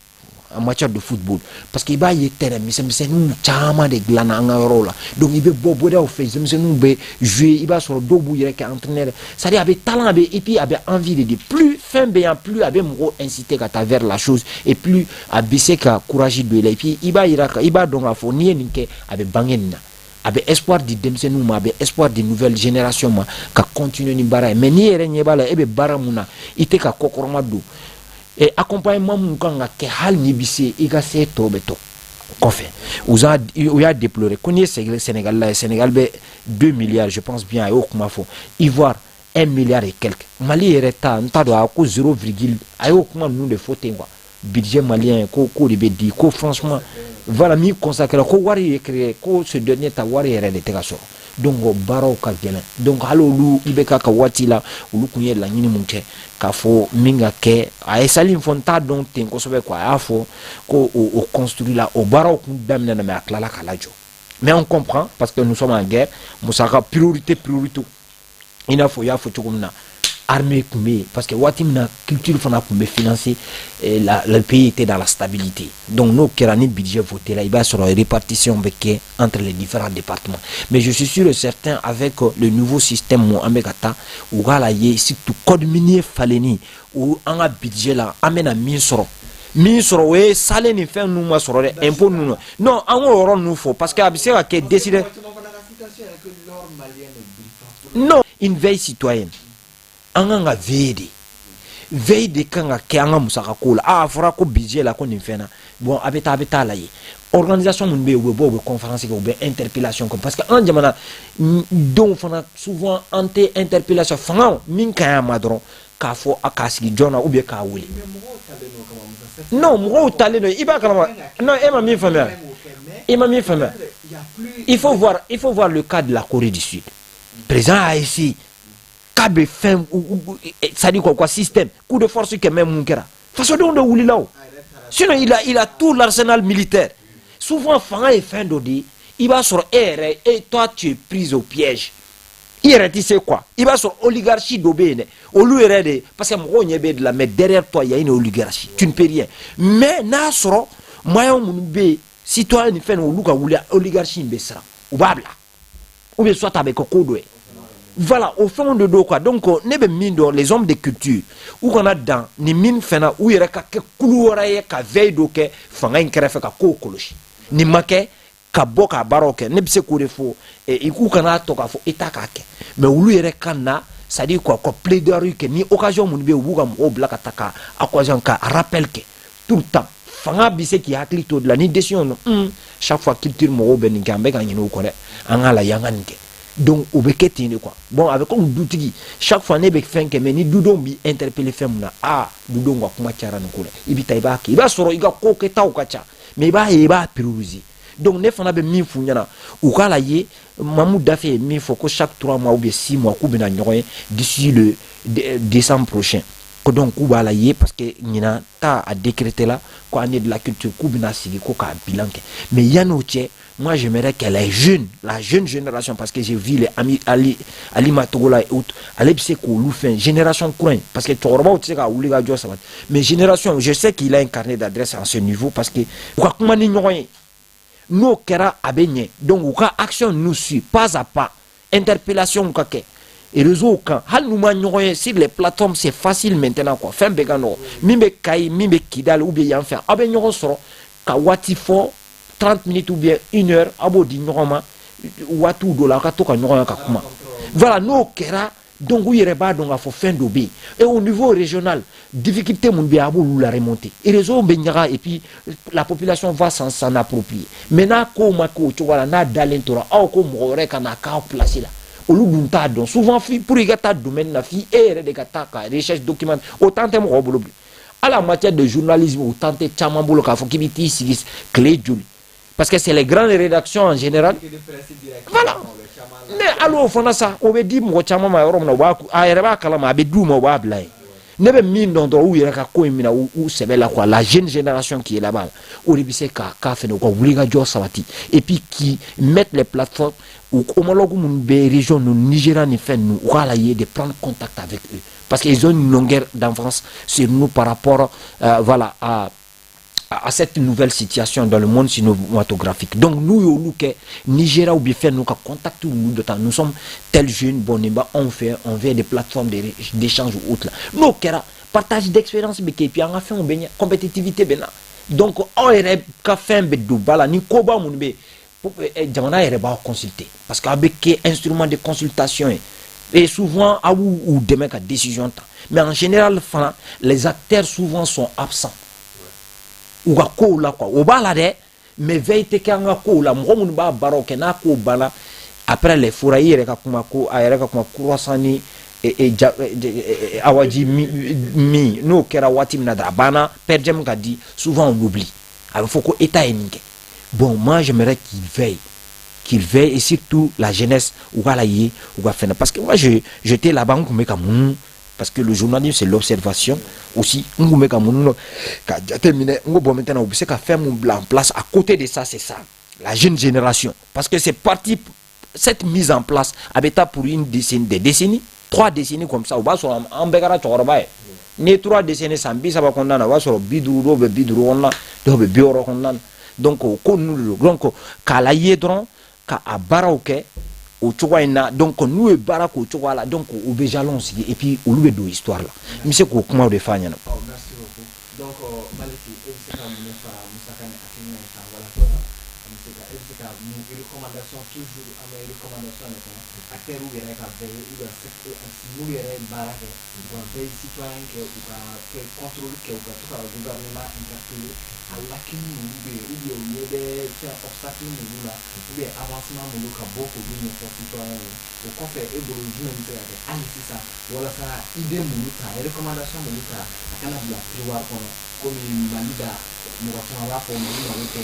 en matière de football parce qu'il b'a ye terrain misɛnmisɛnninw caman de dilanna an ka yɔrɔw la donc i bɛ bɔ bɔdaw fɛ denmisɛnninw bɛ jouer i b'a sɔrɔ dɔw b'u yɛrɛ kɛ entraîneur c'est à dire a bɛ talent a bɛ et puis a bɛ envie de dire plus fɛn bɛ yan plus a bɛ mɔgɔw inciter ka taa vers la chose et plus a bɛ se ka courage don i la et puis i b'a yira i b'a dɔn k'a fɔ n'i ye nin kɛ a bɛ bange nin na a bɛ espoir di denmisɛnninw ma a bɛ espoir di nouvelle génération ma ka continuer ni baara ye mais n'i yɛrɛ ɲɛ b'a la e bɛ baara mun na i tɛ ka kɔkɔrɔma don et accompagnement mun kan ka kɛ hali n'i bɛ se i ka se tɔ bɛ to kɔfɛ u y'a déploré ko n'i ye Sénégal la ye Sénégal bɛ 2 milliards je pense bien a y'o kuma fɔ Ivoire 1 milliard et quelque Mali yɛrɛ ta n t'a dɔn a ko 0, a y'o kuma ninnu de fɔ ten quoi budget malien ko de bɛ di ko franchement voilà min consacré ko wari ye créé ko ce dernier ta wari yɛrɛ de tɛ ka sɔrɔ donc baaraw ka gɛlɛn donc hali olu i bɛ ka waati la olu kun ye laɲini mun kɛ k'a fɔ min ka kɛ a ye sali in fɔ n t'a dɔn ten kosɛbɛ quoi a y'a fɔ ko o construit la o baaraw kun daminɛ na mais a tilala k'a lajɔ mais on comprend parce que nous sommes en guerre musaka priorité i n'a fɔ i y'a fɔ cogo min na armée kun bɛ yen parce que waati min na culture fana kun bɛ financer le pays était dans la stabilité donc n'o kɛra ni budget voté la i b'a sɔrɔ répartition bɛ kɛ entre les différents départements mais je suis sûr et certain avec le nouveau système mun an bɛ ka taa u k'a lajɛ surtout code minier falenni o an ka budget la an bɛna min sɔrɔ o ye sale ni fɛn ninnu ma sɔrɔ dɛ impôt ninnu non an k'o yɔrɔ ninnu fɔ parce que a bɛ se ka kɛ décidé non une veille citoyenne an kan ka veille de kan ka kɛ an ka musakako la a fɔra ko budget la ko nin fɛn na bon a bɛ taa lajɛ organisation minnu bɛ yen u bɛ bɔ u bɛ conférence kɛ u bɛ interpellation kɛ parce que an jamana denw fana souvent an tɛ interpellation fanga min ka ɲi a ma dɔrɔn k'a fɔ a k'a sigi jɔn na ou bien k'a wele non mɔgɔw talen don i b'a kalama non e ma min faamuya il faut voir le cas de la Corée du Sud président a essayé k'a bɛ fɛn c'est à dire quoi système coup de force kɛ même mun kɛra fasodenw de wulila o Sinon, il a tout l'arsenal militaire. Souvent, Fanga est fin d'odi, il va sur R et toi, tu es pris au piège. Tu sais quoi? Il va sur oligarchie d'obéir. Parce que moi, de la mais derrière toi, il y a une oligarchie. Tu ne peux rien. Mais, Nasro, moi, si toi, tu fais une oligarchie, ou bien soit avec Kokodoué. Voilà, au fond de dos quoi. Donc, les hommes de culture, où on a dans, les mines fena, où il y a que couloir, ka veille d'oké, fanga in krefe ka kokoloshi. Ni make, ka boka baroke, ne bise koure fo, et ikou kana toka fo, etakake. Mais où il y a kana, ça dit quoi, plaidoyer que ni occasion mon bé ou au black ataka, à quoi j'en ka, rappelle que, tout le temps, fanga bise qui a clito de la ni décision, chaque fois qu'il tire mon ben gambe, quand il nous connaît, en la yanganke. Donc au beketine quoi bon avec comme doutigi chaque fois ne be fin que mais ni doudon bi interpeller femme na doudon wa kuma tiara nkole ibita iba soro iga ko ke taw kacha mais iba prioriser donc ne fana be min fu nyana ou kala ye mamou dafe mi faut que chaque 3 mois ou bien 6 mois ku bina nyoy d'ici le décembre prochain que donc ku bala ye parce que nina ta a décrété là quoi année de la culture ku bina sigi ko ka bilan mais yano tche. Moi, j'aimerais que les jeunes, la jeune génération, parce que j'ai vu les amis Ali Matogola et autres, génération courante, parce que tu sais mais génération, je sais qu'il a un carnet d'adresse à ce niveau, parce que nous, Kera Abenye, donc, action nous suit, pas à pas, interpellation, et réseau, quand, sur les plateformes, c'est facile maintenant, quoi, fin begano, mimbe kai, mimbe kidal, ou bien enfin, abenyo soro, kawatifo, 30 minutes ou bien 1 heure, abodi norma, watu dola katoka norma kakuma. Voilà, nous kera, donc oui, reba donc à fin d'obé. Et au niveau régional, difficulté mon bien abou la remonter. Et réseau benyara et puis la population va s'en approprier. Maintenant, comme tu vois na dalentora, au comme aurait kana ka placer là. Au lieu d'un donc souvent pour y gata domaine na fi et de gata recherche document autant de mo bolo. À la matière de journalisme, autant de chamambolo ka fo kibiti sigis clé juli. Parce que c'est les grandes rédactions en général. Voilà. Mais alors, on a ça. On veut dire, moi, chama ma rom na wa a ereba kala ma be du mo wa blay. Ne be min don do où il y a ko mina ou c'est là quoi la jeune génération qui est là-bas. Au début c'est ka fait no ko wuliga jo sabati et puis qui mettent les plateformes ou homologue mun be région no Nigeria ni fait nous wala y de prendre contact avec eux parce qu'ils ont une longueur d'avance sur nous par rapport voilà à cette nouvelle situation dans le monde cinématographique. Donc nous Nigeria ou bien faire nous contact nous de temps nous sommes tels jeunes on fait des plateformes d'échange ou autres. Nous partage d'expérience mais puis on a fait une compétitivité bena. Donc on est fait bedou bala ni koba mun be jamana ere ba consulter parce qu'avec instrument de consultation et souvent ou demain ka décision mais en général les acteurs souvent sont absents. Ou ga ko la quoi au bala de mais veille te kanga ko la mo mun ba baroke na ko bala après les fourrailles ka kuma ko ayere ka kuma croissani et awaji mi no kera watim na da bana perdem ka di souvent on oublie alors faut que état eninke bon moi j'aimerais qu'il veille et surtout la jeunesse ou va la y ou va faire parce que moi j'étais là-bas on me comme parce que le journalisme c'est l'observation aussi on me comme ka terminer on bon maintenant on sait qu'à faire mon en place à côté de ça c'est ça la jeune génération parce que c'est parti cette mise en place avec pour une décennie des décennies 3 décennies comme ça on va sur en begara chorba ni 3 décennies sambi ça va condamner va sur biduro be biduro on là do be bioro on là donc ko nous donc kala yedron ka abara ok au Tchouaïna, donc nous et Barak au Tchouala, donc au Béjalon et puis au lieu de l'histoire là. Monsieur Koukma de Fagnan. Merci beaucoup. Donc, Maliki, est-ce que vous avez une recommandation toujours à mes recommandations à terre où il y a un pays où il y a un Barak ou un pays citoyen qui contrôle tout le gouvernement interpellé. Allah qui nous ou bien des obstacles nous là ou bien avancement nous ka beaucoup de nos citoyens au confère et pour le journée avec analyse ça voilà ça idée nous ta recommandation nous ta kana bila pouvoir comme malida nous va faire pour nous avec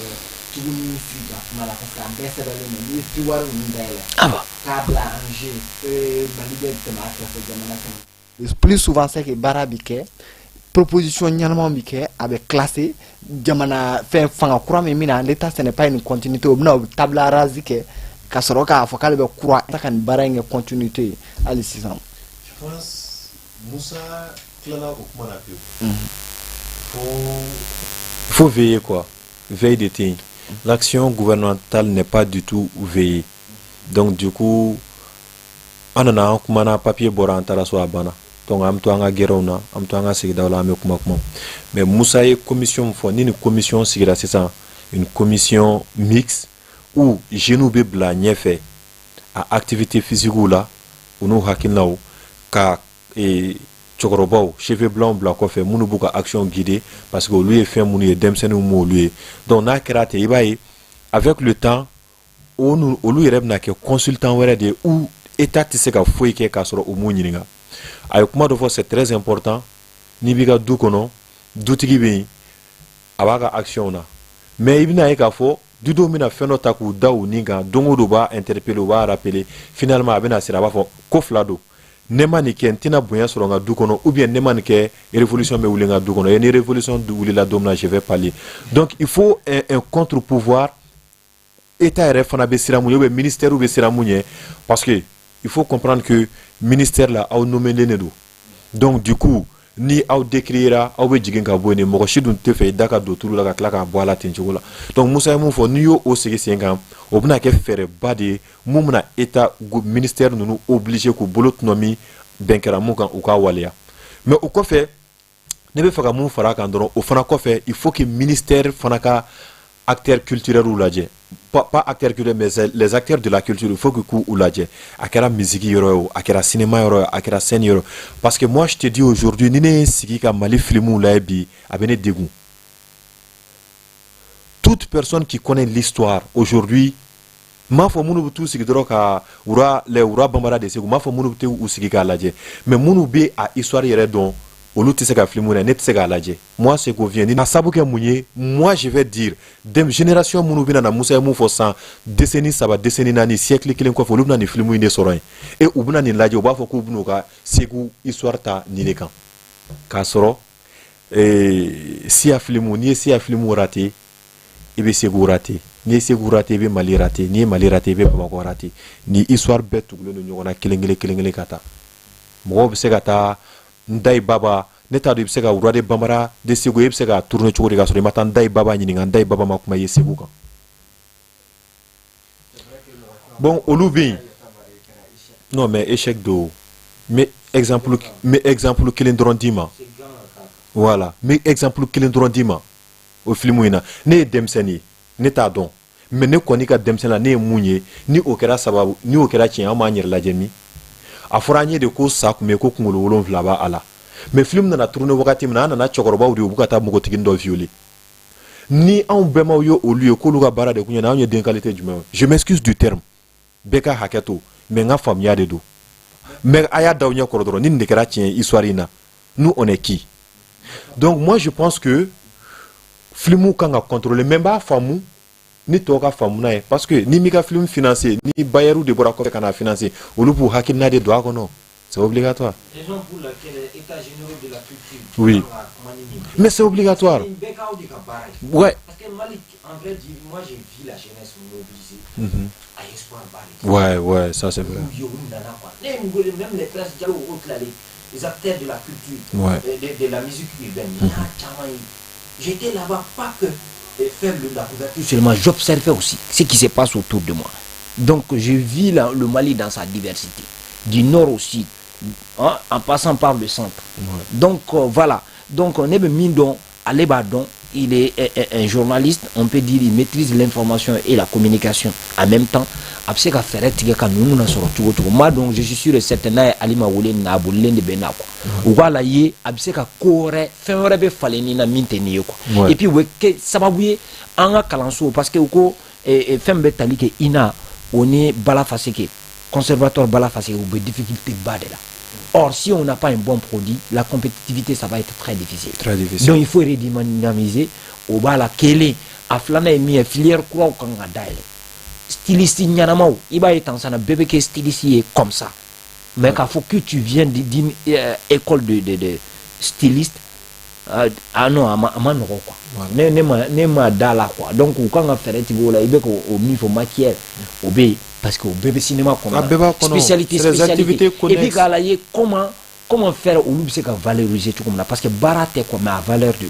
tout le monde suit mala parce que baisse dans les pouvoir nous d'aller câble Angers malida de marque c'est jamais plus souvent c'est que barabike proposition ɲanama bi kɛ a bɛ classé jamana fɛn fanga kura min mina l'état ce n'est pas une continuité o bɛna table rase kɛ ka sɔrɔ k'a fɔ k'ale bɛ kura ta ka nin baara in kɛ continuité hali sisan. Je pense Moussa tilala o kuma na pewu. Il faut veiller quoi, veille de thé. L'action gouvernementale n'est pas du tout veillée. Donc du coup on a un papier bora antara so abana. Donc am to anga gerona, am to anga sigida wala am kuma. Mais Moussa ye commission fo ni une commission sigira c'est ça, une commission mixte où genou be bla ñefe à activité physique là ou no hakinaw ka et chokorobaw cheveux blanc blanc ko fait munu buka action guidée parce que lui est fait munu ye demsene mo lui. Donc na karate ibaye avec le temps on lui rêve na ke consultant wéré de ou état tise ka foyi ke ka soro o mu ñininga ay kuma do fo c'est très important ni biga du kono dutigi be abaga action na mais ibina e ka fo du do mina feno taku daw ninga dongo do ba interpeller ba rappeler finalement abena sira ba fo ko flado nema ni ken tina bonya soro nga du kono ou bien nema ni ke révolution be wulinga du kono yani révolution du wulila domna je vais parler. Donc il faut un contre-pouvoir état refana be sira mu yobe ministère ou be sira mu parce que il faut comprendre que ministère là a nommé les nedo. Donc du coup ni au décrira au be jigen ka boni mo shi dun te fe daka do tulu la ka klaka boala tinchula. Donc Moussa mu fo ni yo o sigi senga obna ke faire bade mumna état ministère nous obligé ko bolotnomi benkera mu kan u ka walia. Mais au ko fait ne be faka mu fara kan doron o fana ko fait il faut que ministère fana ka acteurs culturels ou ladje pas acteurs culturels mais les acteurs de la culture il faut que ku ou ladje akera musique yoro akera cinéma yoro akera scène yoro parce que moi je te dis aujourd'hui ni ne sigi ka mali filmu la bi abene dégoût. Toute personne qui connaît l'histoire aujourd'hui ma fo munu butu sigi doro ka ura le ura bambara de segu ma fo munu butu u sigi ka ladje mais munu be a histoire yere don olu tise ka filmu na net se ka ladje. Moi c'est qu'on vient na sabuke munye moi je vais dire dem génération munu bina na Moussa mu fo 100 décennies ça va décennie nani siècle kilen ko fo lu na ni filmu ine soron et ubuna ni ladje ba fo ko bunu ka segu histoire ta ni le kan ka soro si a filmu ni si a filmu raté e be segu raté ni segu raté be mali raté ni mali raté be bamako raté ni histoire betu lu no nyona kilengele kata mo be se kata ndai baba neta do ibsega urade bamara de sego ibsega tourner chori ga sori matan ndai baba nyini ndai baba makuma yesegu kan bon olubi non mais échec do mais exemple kilindron dima voilà mais exemple kilindron dima o filmu ina ne demseni neta don mais ne koni ka demsena ne munye ni okera sababu ni okera chin amanyir la jemi afuranye de ko saku me ko kungolo wolon vlaba ala mais film na tourner wakati mna na chokoroba uri bukata mugo tigindo violé ni en bema yo au lieu ko luga bara de kunya na onye den qualité du même je m'excuse du terme beka haketo mais nga famia de do mais aya dawnya korodoro ni ndekera tien histoire na nous on est qui. Donc moi je pense que filmu kanga contrôler même pas famu ni toka famu na parce que ni mika film financier ni bayeru de bora ko kana financer olupu hakina de doa kono c'est obligatoire. Raison pour laquelle l'état général de la culture. Oui. Mais c'est obligatoire. Ouais. Parce que Mali, en vrai, moi j'ai vu la jeunesse mobilisée à espoir barré. Ouais, ça c'est vrai. Même les classes les acteurs de la culture, de la musique urbaine. J'étais là-bas, pas que faire la couverture seulement, j'observais aussi ce qui se passe autour de moi. Donc je vis le Mali dans sa diversité, du nord au sud, hein, en passant par le centre. Donc voilà, donc on est Mindon, Alebadon, il est un journaliste, on peut dire il maîtrise l'information et la communication en même temps. Après qu'à faire moi donc je suis sûr et certain alima wole na bolen de benako wala ye abse ka kore fenre be faleni na minteni ko et puis we ke sababu anga kalanso parce que ko fembe tali ke ina oni bala faseke conservatoire bala faseke ou difficulté bade là. Or si on n'a pas un bon produit, la compétitivité ça va être très difficile. Très difficile. Donc il faut redynamiser au bala kele aflana mi filière quoi kanga daile. Styliste nyanamao, il va être en sana bébé qui est styliste comme ça. Mais qu'il faut que tu viennes d'une école de styliste, ah non a ma nɔgɔ quoi ne ma da la quoi donc u kan ka fɛrɛ tigɛ o la i bɛ k'o min fɔ maquillage o bɛ yen parce que o bɛɛ bɛ cinéma kɔnɔ spécialité et puis k'a lajɛ comment faire olu bɛ se ka valoriser cogo min na parce que baara tɛ quoi mais a valeur de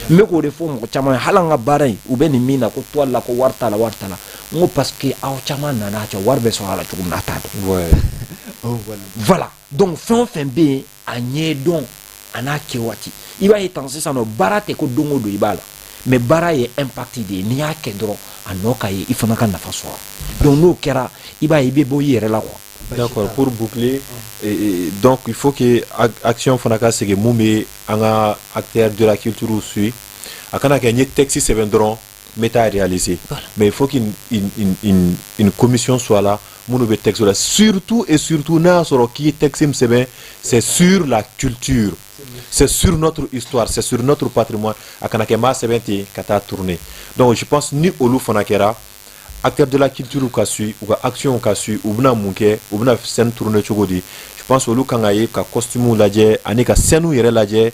don n bɛ k'o de fɔ mɔgɔ caman ye hali an ka baara in u bɛ nin min na ko toile la ko wari t'a la n ko parce que aw caman nana a cɛ wari bɛ sɔrɔ a la cogo min na a t'a dɔn voilà donc fɛn o fɛn bɛ yen a ɲɛ dɔn a n'a kɛ waati i b'a ye tan sisan nɔ baara tɛ ko don o don i b'a la mais baara ye impact de ye n'i y'a kɛ dɔrɔn a nɔ ka ye i fana ka nafa sɔrɔ donc n'o kɛra i b'a ye i bɛ bɔ i yɛrɛ la quoi. D'accord, pour boucler, donc il faut que Action Fanaka c'est que Moumé, un acteur de la culture aussi, à quand il y a un texte c'est vendront, mais à réaliser. Mais il faut qu'une commission soit là, mon texte là, surtout et surtout n'a sur qui texte c'est sur la culture, c'est sur notre histoire, c'est sur notre patrimoine. À quand il y a un c'est kata tourner. Donc je pense ni Olu Fanakera. Acteur de la culture ou kassu ou action kassu ou bna munke ou bna scène tourner chogodi je pense au lu kangaye ka costume lajé ani ka scène yere lajé